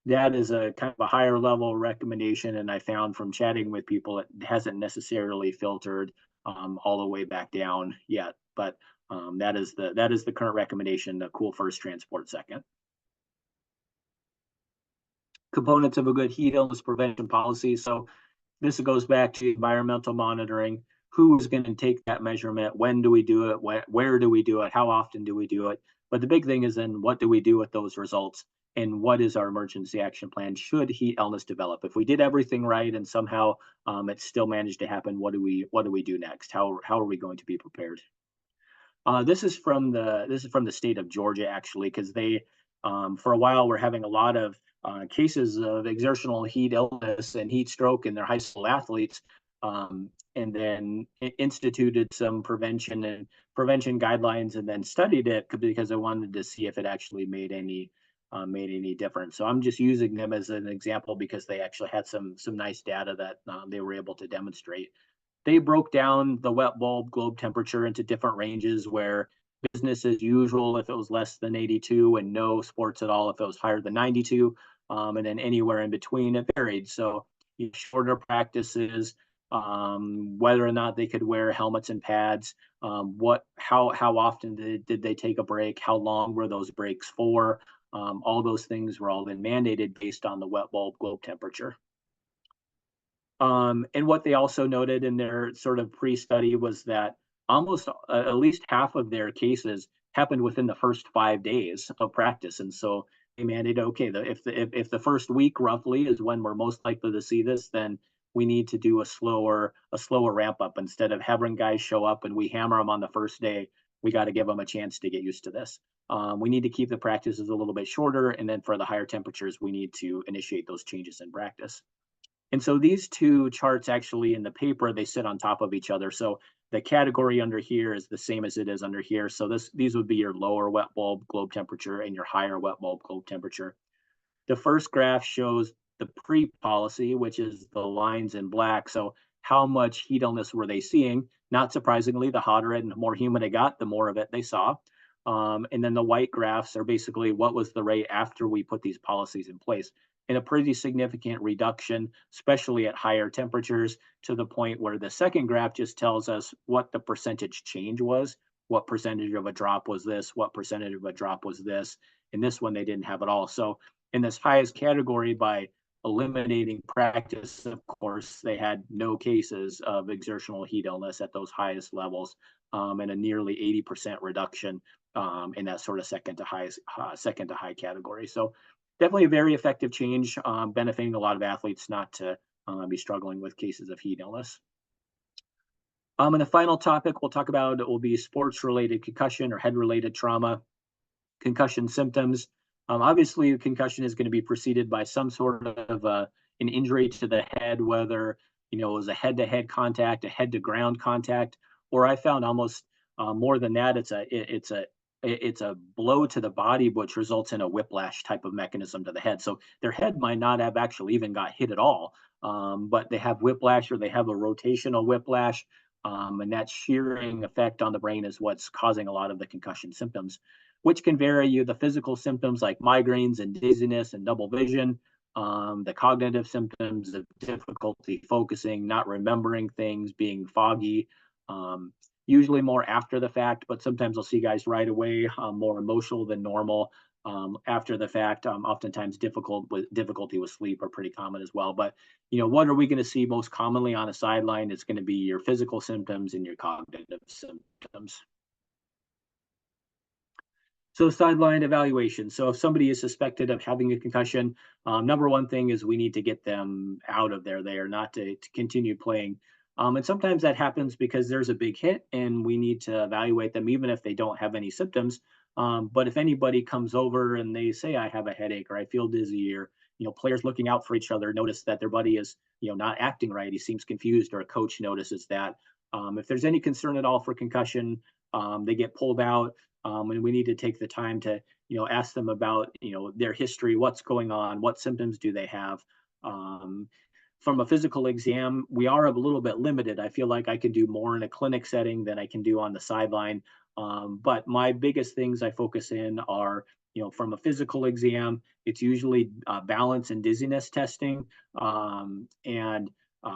That is a kind of a higher level recommendation, and I found from chatting with people, it hasn't necessarily filtered all the way back down yet. But That is the current recommendation, the cool first, transport second. Components of a good heat illness prevention policy. So this goes back to environmental monitoring. Who's going to take that measurement? When do we do it? Where do we do it? How often do we do it? But the big thing is then what do we do with those results? And what is our emergency action plan should heat illness develop? If we did everything right and somehow it still managed to happen, what do we do next? How are we going to be prepared? This is from the state of Georgia, actually, because they for a while were having a lot of cases of exertional heat illness and heat stroke in their high school athletes, and then instituted some prevention guidelines, and then studied it because I wanted to see if it actually made any difference. So I'm just using them as an example because they actually had some nice data that they were able to demonstrate. They broke down the wet bulb globe temperature into different ranges, where business as usual if it was less than 82, and no sports at all if it was higher than 92, and then anywhere in between it varied. So shorter practices, whether or not they could wear helmets and pads, how often did they take a break, how long were those breaks for, all those things were all then mandated based on the wet bulb globe temperature. And what they also noted in their sort of pre-study was that almost at least half of their cases happened within the first 5 days of practice. And so they mandated, okay, if the first week roughly is when we're most likely to see this, then we need to do a slower ramp up. Instead of having guys show up and we hammer them on the first day, we got to give them a chance to get used to this. We need to keep the practices a little bit shorter, and then for the higher temperatures, we need to initiate those changes in practice. And so these two charts actually in the paper, they sit on top of each other. So the category under here is the same as it is under here. So these would be your lower wet bulb globe temperature and your higher wet bulb globe temperature. The first graph shows the pre-policy, which is the lines in black. So how much heat illness were they seeing? Not surprisingly, the hotter and more humid it got, the more of it they saw. And then the white graphs are basically what was the rate after we put these policies in place. And a pretty significant reduction, especially at higher temperatures, to the point where the second graph just tells us what the percentage change was. What percentage of a drop was this? What percentage of a drop was this? In this one, they didn't have it all. So in this highest category, by eliminating practice, of course, they had no cases of exertional heat illness at those highest levels, and a nearly 80% reduction in that sort of second to high category. So definitely a very effective change, benefiting a lot of athletes not to be struggling with cases of heat illness. And the final topic we'll talk about will be sports-related concussion or head-related trauma. Concussion symptoms. Obviously, a concussion is going to be preceded by some sort of an injury to the head, whether it was a head-to-head contact, a head-to-ground contact, or I found almost more than that, it's a blow to the body, which results in a whiplash type of mechanism to the head. So their head might not have actually even got hit at all, but they have whiplash, or they have a rotational whiplash, and that shearing effect on the brain is what's causing a lot of the concussion symptoms, which can vary. The physical symptoms like migraines and dizziness and double vision, the cognitive symptoms of difficulty focusing, not remembering things, being foggy, usually more after the fact, but sometimes I'll see guys right away, more emotional than normal. After the fact, oftentimes difficulty with sleep are pretty common as well. But what are we going to see most commonly on a sideline? It's going to be your physical symptoms and your cognitive symptoms. So sideline evaluation. So if somebody is suspected of having a concussion, number one thing is we need to get them out of there. They are not to continue playing. And sometimes that happens because there's a big hit and we need to evaluate them even if they don't have any symptoms. But if anybody comes over and they say, I have a headache or I feel dizzy, or players looking out for each other notice that their buddy is not acting right, he seems confused, or a coach notices that. If there's any concern at all for concussion, they get pulled out. And we need to take the time to, ask them about, their history, what's going on, what symptoms do they have. From a physical exam, we are a little bit limited. I feel like I can do more in a clinic setting than I can do on the sideline. But my biggest things I focus in are, from a physical exam, it's usually balance and dizziness testing, and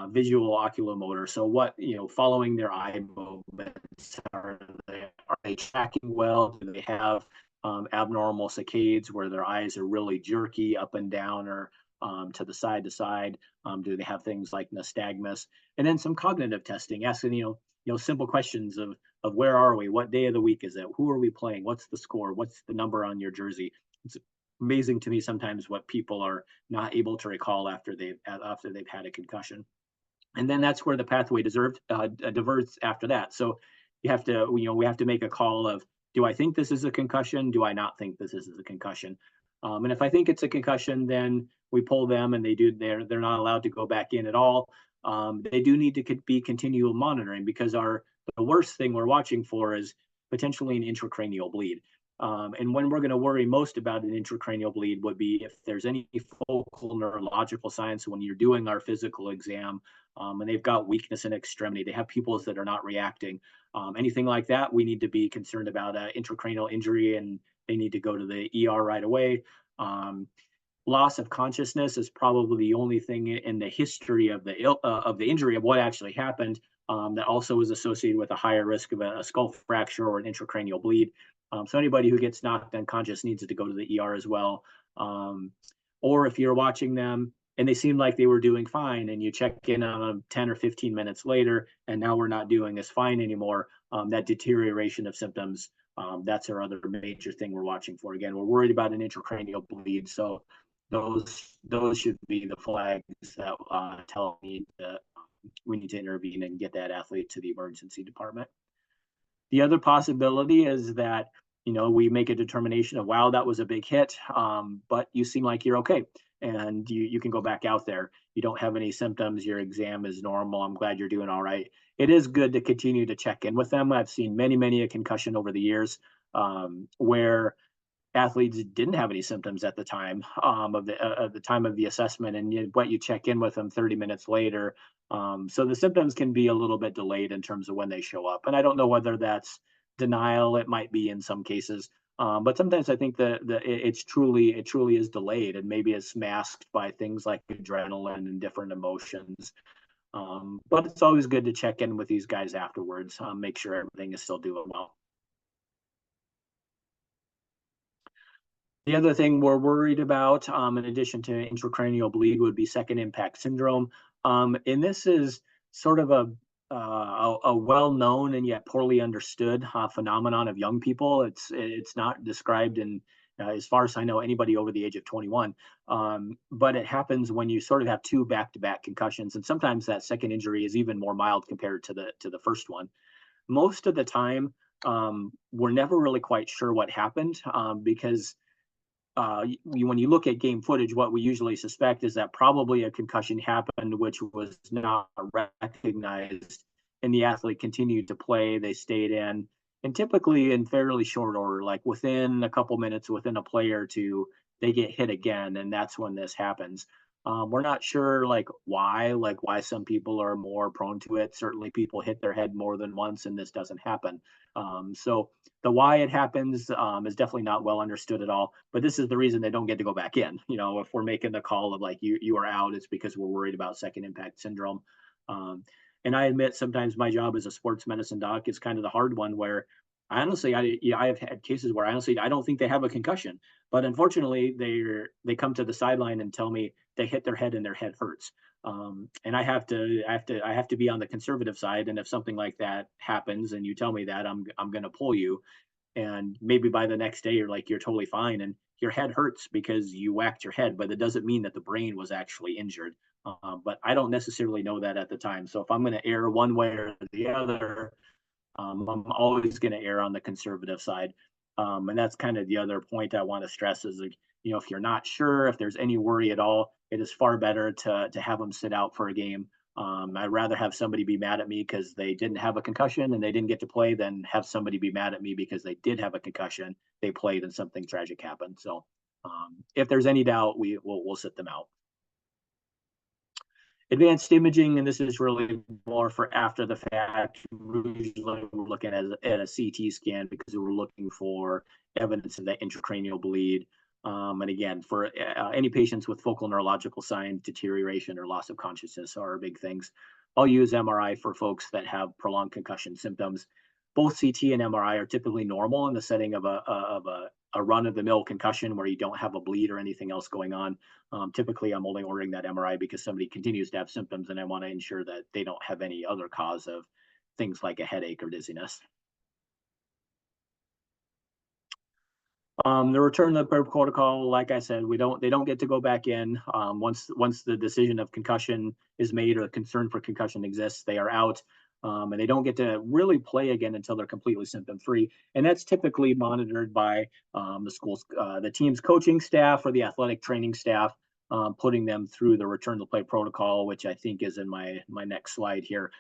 visual oculomotor. So what, following their eye movements, are they tracking well? Do they have abnormal saccades where their eyes are really jerky up and down or to the side to side? Do they have things like nystagmus? And then some cognitive testing, asking simple questions of where are we, what day of the week is it, who are we playing, what's the score, what's the number on your jersey. It's amazing to me sometimes what people are not able to recall after they've had a concussion. And then that's where the pathway diverts after that. So we have to make a call of, do I think this is a concussion? Do I not think this is a concussion? And if I think it's a concussion, then we pull them, and they're not allowed to go back in at all. They do need to be continual monitoring, because the worst thing we're watching for is potentially an intracranial bleed. And when we're going to worry most about an intracranial bleed would be if there's any focal neurological signs. So when you're doing our physical exam, and they've got weakness in extremity, they have pupils that are not reacting, anything like that, we need to be concerned about intracranial injury, and they need to go to the ER right away. Loss of consciousness is probably the only thing in the history of the injury, of what actually happened, that also is associated with a higher risk of a skull fracture or an intracranial bleed. So anybody who gets knocked unconscious needs to go to the ER as well. Or if you're watching them and they seem like they were doing fine, and you check in on them 10 or 15 minutes later, and now we're not doing as fine anymore, that deterioration of symptoms, that's our other major thing we're watching for. Again, we're worried about an intracranial bleed, so those should be the flags that tell me that we need to intervene and get that athlete to the emergency department. The other possibility is that, we make a determination of, wow, that was a big hit, but you seem like you're okay, and you can go back out there. You don't have any symptoms. Your exam is normal. I'm glad you're doing all right. It is good to continue to check in with them. I've seen many a concussion over the years, where athletes didn't have any symptoms at the time of the time of the assessment, and you check in with them 30 minutes later. So the symptoms can be a little bit delayed in terms of when they show up, and I don't know whether that's denial. It might be in some cases, but sometimes I think it truly is delayed, and maybe it's masked by things like adrenaline and different emotions. But it's always good to check in with these guys afterwards, make sure everything is still doing well. The other thing we're worried about, in addition to intracranial bleed, would be second impact syndrome. And this is sort of a well-known and yet poorly understood phenomenon of young people. It's not described in, as far as I know, anybody over the age of 21. But it happens when you sort of have two back-to-back concussions, and sometimes that second injury is even more mild compared to the first one. Most of the time, we're never really quite sure what happened, because when you look at game footage, what we usually suspect is that probably a concussion happened, which was not recognized, and the athlete continued to play. They stayed in, and typically in fairly short order, like within a couple minutes, within a play or two, they get hit again, and that's when this happens. We're not sure why some people are more prone to it. Certainly, people hit their head more than once, and this doesn't happen. So the why it happens is definitely not well understood at all. But this is the reason they don't get to go back in. If we're making the call of like you are out, it's because we're worried about second impact syndrome. And I admit sometimes my job as a sports medicine doc is kind of the hard one, where I honestly, I have had cases where I don't think they have a concussion, but unfortunately they come to the sideline and tell me they hit their head and their head hurts. And I have to be on the conservative side. And if something like that happens and you tell me that, I'm going to pull you. And maybe by the next day you're totally fine and your head hurts because you whacked your head, but it doesn't mean that the brain was actually injured. But I don't necessarily know that at the time. So if I'm going to err one way or the other, I'm always going to err on the conservative side. And that's kind of the other point I want to stress is, like, if you're not sure, if there's any worry at all, it is far better to have them sit out for a game. I'd rather have somebody be mad at me because they didn't have a concussion and they didn't get to play than have somebody be mad at me because they did have a concussion, they played, and something tragic happened. So if there's any doubt, we'll sit them out. Advanced imaging, and this is really more for after the fact. Usually we're looking at a CT scan because we're looking for evidence of that intracranial bleed. And again, for any patients with focal neurological signs, deterioration or loss of consciousness are big things. I'll use MRI for folks that have prolonged concussion symptoms. Both CT and MRI are typically normal in the setting of a run-of-the-mill concussion where you don't have a bleed or anything else going on. Typically, I'm only ordering that MRI because somebody continues to have symptoms and I want to ensure that they don't have any other cause of things like a headache or dizziness. The return to the protocol, like I said, they don't get to go back in. Once the decision of concussion is made or the concern for concussion exists, they are out. And they don't get to really play again until they're completely symptom free. And that's typically monitored by the team's coaching staff or the athletic training staff, putting them through the return to play protocol, which I think is in my next slide here.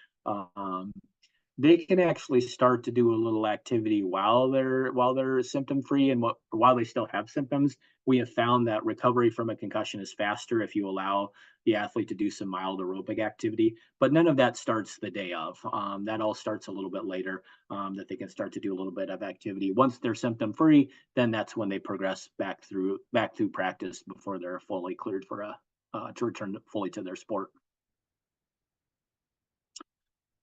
They can actually start to do a little activity while they're symptom free and while they still have symptoms. We have found that recovery from a concussion is faster if you allow the athlete to do some mild aerobic activity, but none of that starts the day of. That all starts a little bit later, that they can start to do a little bit of activity. Once they're symptom free, then that's when they progress back through practice before they're fully cleared for to return fully to their sport.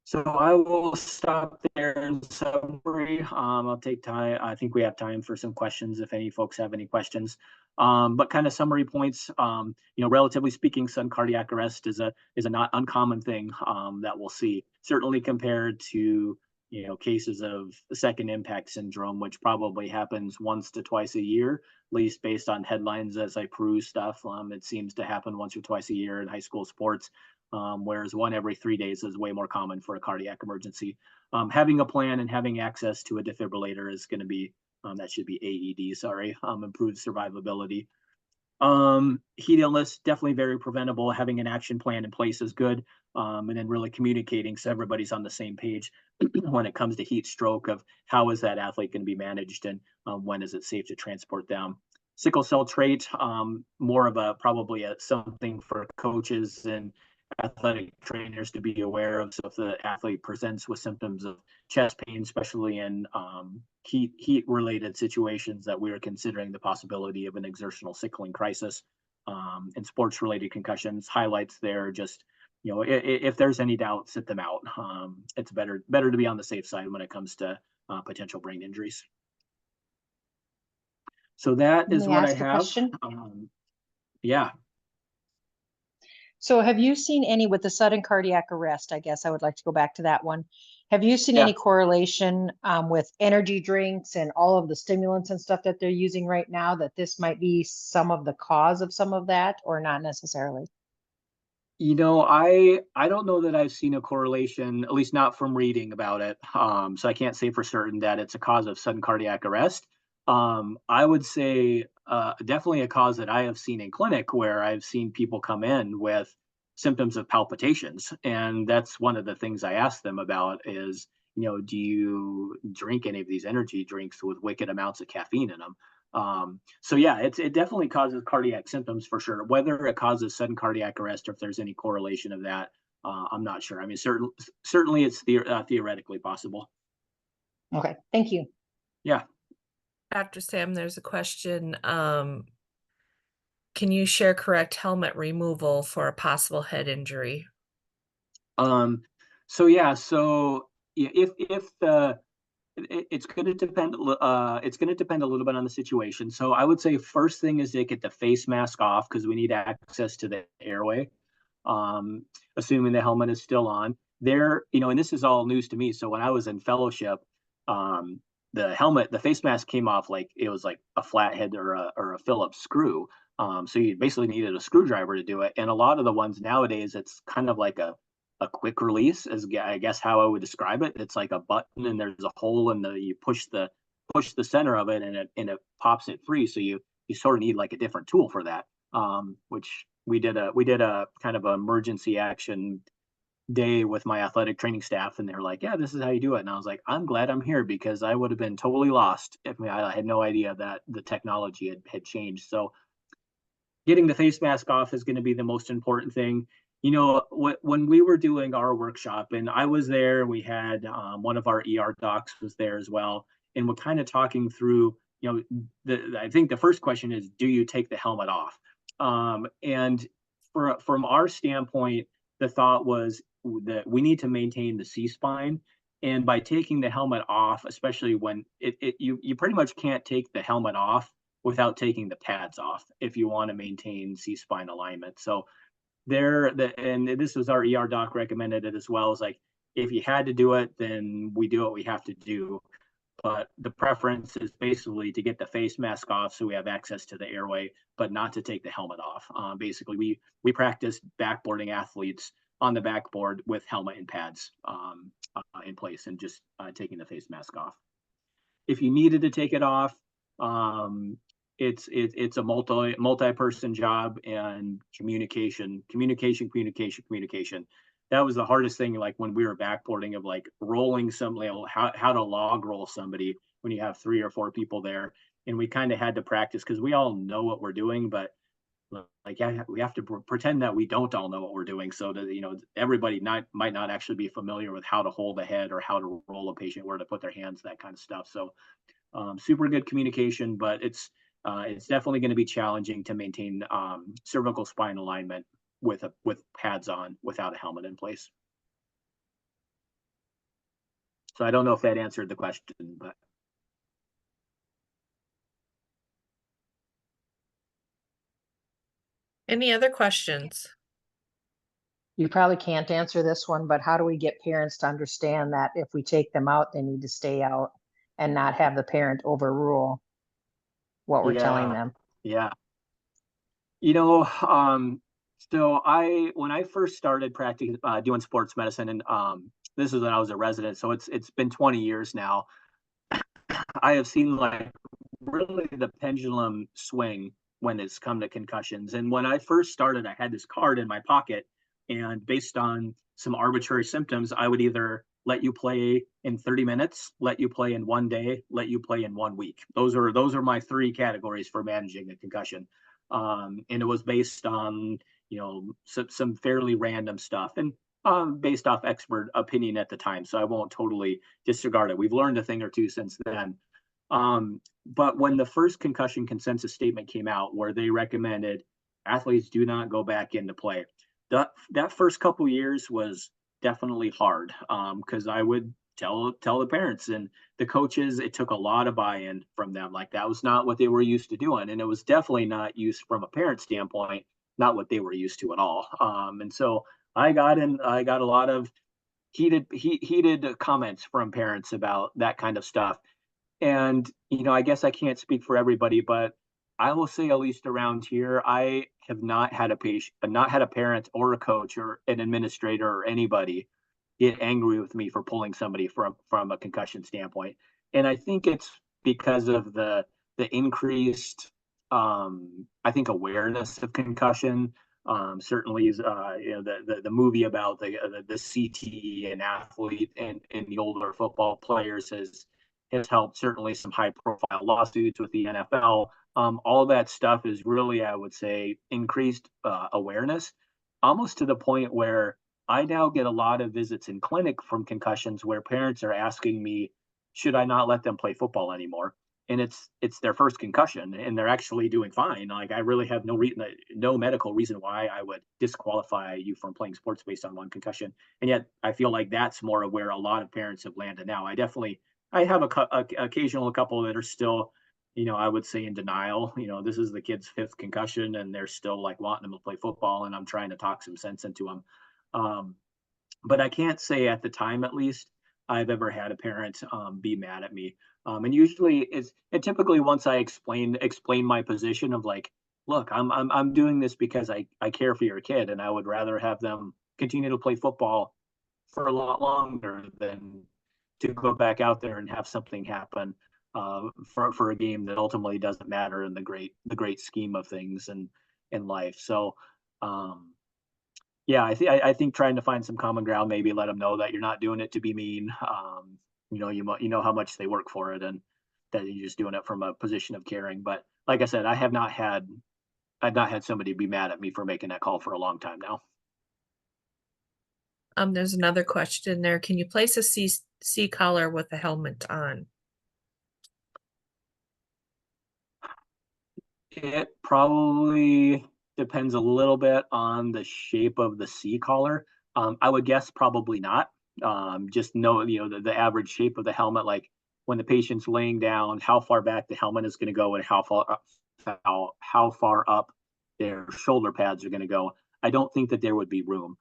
So I will stop there in summary. I'll take time. I think we have time for some questions if any folks have any questions. But kind of summary points, relatively speaking, sudden cardiac arrest is a not uncommon thing that we'll see, certainly compared to, cases of second impact syndrome, which probably happens once to twice a year, at least based on headlines as I peruse stuff. It seems to happen once or twice a year in high school sports. Whereas one every 3 days is way more common for a cardiac emergency. Having a plan and having access to a defibrillator is going to be, that should be AED, sorry, improved survivability. Heat illness, definitely very preventable. Having an action plan in place is good. And then really communicating so everybody's on the same page when it comes to heat stroke of how is that athlete going to be managed and when is it safe to transport them. Sickle cell trait, more of probably something for coaches and athletic trainers to be aware of. So if the athlete presents with symptoms of chest pain, especially in heat related situations, that we are considering the possibility of an exertional sickling crisis. And sports related concussions, highlights there, just, if there's any doubt, sit them out. It's better to be on the safe side when it comes to potential brain injuries. So that is what I have. Yeah. So have you seen any with the sudden cardiac arrest? I guess I would like to go back to that one. Have you seen any correlation with energy drinks and all of the stimulants and stuff that they're using right now, that this might be some of the cause of some of that, or not necessarily? I don't know that I've seen a correlation, at least not from reading about it. So I can't say for certain that it's a cause of sudden cardiac arrest. I would say definitely a cause that I have seen in clinic, where I've seen people come in with symptoms of palpitations. And that's one of the things I ask them about is, do you drink any of these energy drinks with wicked amounts of caffeine in them? So yeah, it definitely causes cardiac symptoms for sure. Whether it causes sudden cardiac arrest or if there's any correlation of that, I'm not sure. I mean, certainly it's theoretically possible. Okay, thank you. Yeah. Dr. Sam, there's a question. Can you share correct helmet removal for a possible head injury? So yeah, if it's going to depend. It's going to depend a little bit on the situation. So I would say first thing is to get the face mask off because we need access to the airway. Assuming the helmet is still on. There, and this is all news to me. So when I was in fellowship, the face mask came off like it was like a flathead or a Phillips screw. So you basically needed a screwdriver to do it. And a lot of the ones nowadays, it's kind of like a quick release, is I guess how I would describe it. It's like a button and there's a hole and you push the center of it and it pops it free. So you sort of need like a different tool for that. Which we did a kind of emergency action day with my athletic training staff, and they're like, yeah, this is how you do it. And I was like, I'm glad I'm here because I would have been totally lost if I had no idea that the technology had changed. So getting the face mask off is going to be the most important thing. When we were doing our workshop and I was there, we had one of our ER docs was there as well. And we're kind of talking through I think the first question is, do you take the helmet off? And from our standpoint, the thought was that we need to maintain the C-spine. And by taking the helmet off, especially when you pretty much can't take the helmet off without taking the pads off if you want to maintain C-spine alignment. So and this was our ER doc recommended it as well, as like, if you had to do it, then we do what we have to do. But the preference is basically to get the face mask off so we have access to the airway, but not to take the helmet off. Basically, we practice backboarding athletes on the backboard with helmet and pads in place, and just taking the face mask off. If you needed to take it off, it's a multi-person job, and communication. That was the hardest thing, like when we were backboarding, of like rolling somebody, how to log roll somebody when you have 3 or 4 people there. And we kind of had to practice, because we all know what we're doing, but like, yeah, we have to pretend that we don't all know what we're doing, so that everybody might not actually be familiar with how to hold a head or how to roll a patient, where to put their hands, that kind of stuff. So super good communication, but it's definitely going to be challenging to maintain cervical spine alignment with pads on without a helmet in place. So I don't know if that answered the question, but. Any other questions? You probably can't answer this one, but how do we get parents to understand that if we take them out, they need to stay out and not have the parent overrule what we're telling them? Yeah. So when I first started practicing, doing sports medicine, and this is when I was a resident, so it's been 20 years now. I have seen like really the pendulum swing when it's come to concussions. And when I first started, I had this card in my pocket, and based on some arbitrary symptoms, I would either let you play in 30 minutes, let you play in 1 day, let you play in 1 week. Those are my 3 categories for managing a concussion. And it was based on some fairly random stuff, and based off expert opinion at the time. So I won't totally disregard it. We've learned a thing or two since then. But when the first concussion consensus statement came out, where they recommended athletes do not go back into play, that first couple years was definitely hard, because I would tell the parents and the coaches, it took a lot of buy-in from them. Like, that was not what they were used to doing, and it was definitely not used from a parent standpoint, not what they were used to at all. And so I got a lot of heated comments from parents about that kind of stuff. And I guess I can't speak for everybody, but I will say, at least around here, I have not had a parent or a coach or an administrator or anybody get angry with me for pulling somebody from a concussion standpoint. And I think it's because of the increased, I think, awareness of concussion. Certainly, the movie about the CTE and athlete and the older football players has helped. Certainly some high profile lawsuits with the NFL. All that stuff is really, I would say, increased awareness, almost to the point where I now get a lot of visits in clinic from concussions where parents are asking me, should I not let them play football anymore? And it's their first concussion, and they're actually doing fine. Like, I really have no medical reason why I would disqualify you from playing sports based on 1 concussion. And yet I feel like that's more of where a lot of parents have landed now. I have occasional couple that are still, I would say, in denial. This is the kid's 5th concussion, and they're still like wanting them to play football, and I'm trying to talk some sense into them. But I can't say, at the time at least, I've ever had a parent be mad at me. And usually typically, once I explain my position of like, look, I'm doing this because I care for your kid, and I would rather have them continue to play football for a lot longer than to go back out there and have something happen for a game that ultimately doesn't matter in the great scheme of things and in life. So yeah, I think trying to find some common ground, maybe let them know that you're not doing it to be mean. You know how much they work for it, and that you're just doing it from a position of caring. But like I said, I've not had somebody be mad at me for making that call for a long time now. There's another question there. Can you place a C collar with a helmet on? It probably depends a little bit on the shape of the C collar. I would guess probably not. Just know, the average shape of the helmet, like when the patient's laying down, how far back the helmet is going to go and how far up their shoulder pads are going to go. I don't think that there would be room.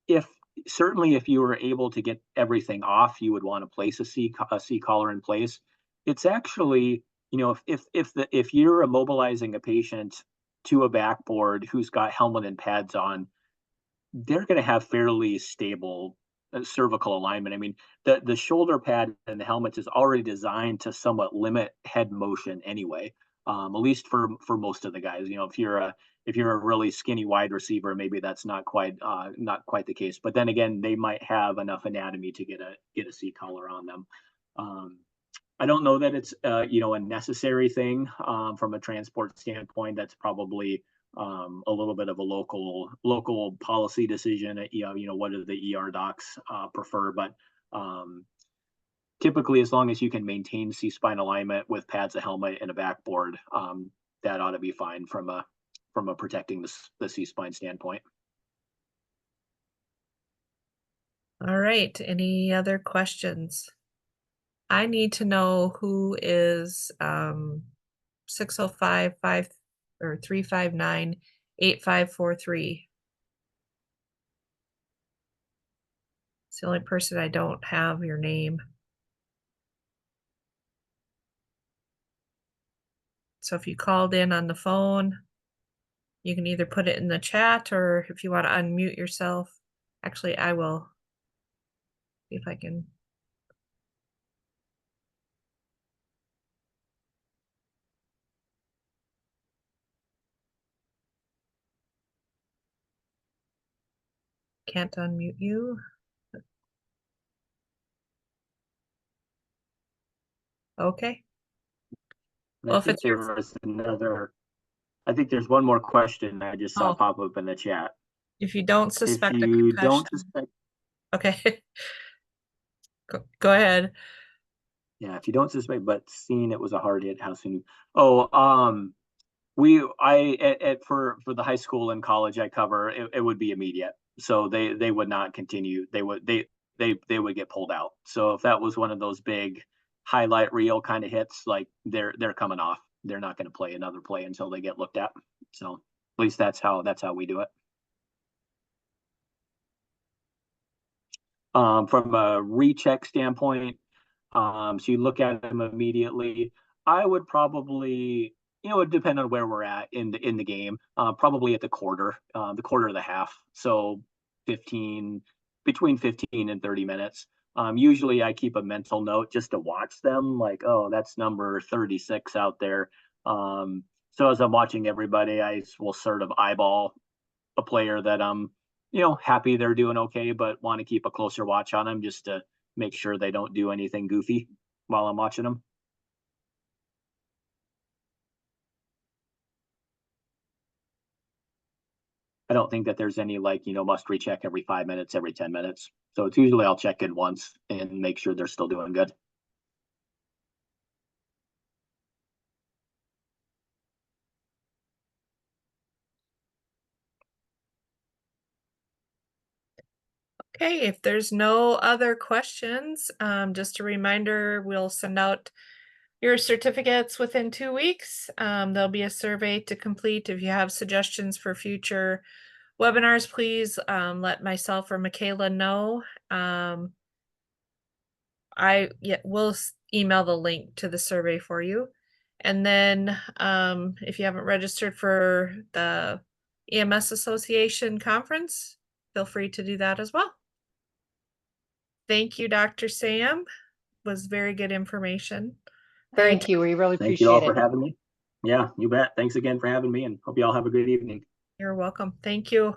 If certainly if you were able to get everything off, you would want to place a C collar in place. It's actually, if you're immobilizing a patient to a backboard who's got helmet and pads on, they're going to have fairly stable cervical alignment. I mean, the shoulder pad and the helmet is already designed to somewhat limit head motion anyway. At least for most of the guys. If you're a really skinny wide receiver, maybe that's not quite the case. But then again, they might have enough anatomy to get a C collar on them. I don't know that it's a necessary thing from a transport standpoint. That's probably a little bit of a local policy decision. What do the ER docs prefer? But typically, as long as you can maintain C-spine alignment with pads, a helmet, and a backboard, that ought to be fine from a protecting the C-spine standpoint. All right, any other questions? I need to know who is 605 or 359-8543. It's the only person I don't have your name. So if you called in on the phone, you can either put it in the chat, or if you want to unmute yourself. Actually, I will see if I can. Can't unmute you. Okay. Well, if it's your... I think there's one more question I just saw pop up in the chat. If you don't suspect if a you concussion... don't suspect... Okay. Go ahead. Yeah, if you don't suspect, but seeing it was a hard hit, how soon? For the high school and college I cover, it would be immediate. So they would not continue. They would get pulled out. So if that was one of those big highlight reel kind of hits, like they're coming off. They're not going to play another play until they get looked at. So at least that's how we do it. From a recheck standpoint, so you look at them immediately. I would probably, it would depend on where we're at in the game. Probably at the quarter of the half. So between 15 and 30 minutes. Usually I keep a mental note just to watch them, like, oh, that's number 36 out there. So as I'm watching everybody, I will sort of eyeball a player that I'm, happy they're doing okay, but want to keep a closer watch on them just to make sure they don't do anything goofy while I'm watching them. I don't think that there's any must recheck every 5 minutes, every 10 minutes. So it's usually I'll check in once and make sure they're still doing good. Okay, if there's no other questions, just a reminder, we'll send out your certificates within 2 weeks. There'll be a survey to complete. If you have suggestions for future webinars, please let myself or Michaela know. We'll email the link to the survey for you. And then if you haven't registered for the EMS Association conference, feel free to do that as well. Thank you, Dr. Sam. It was very good information. Thank you. We really appreciate it. Thank you all for having me. Yeah, you bet. Thanks again for having me, and hope you all have a good evening. You're welcome. Thank you.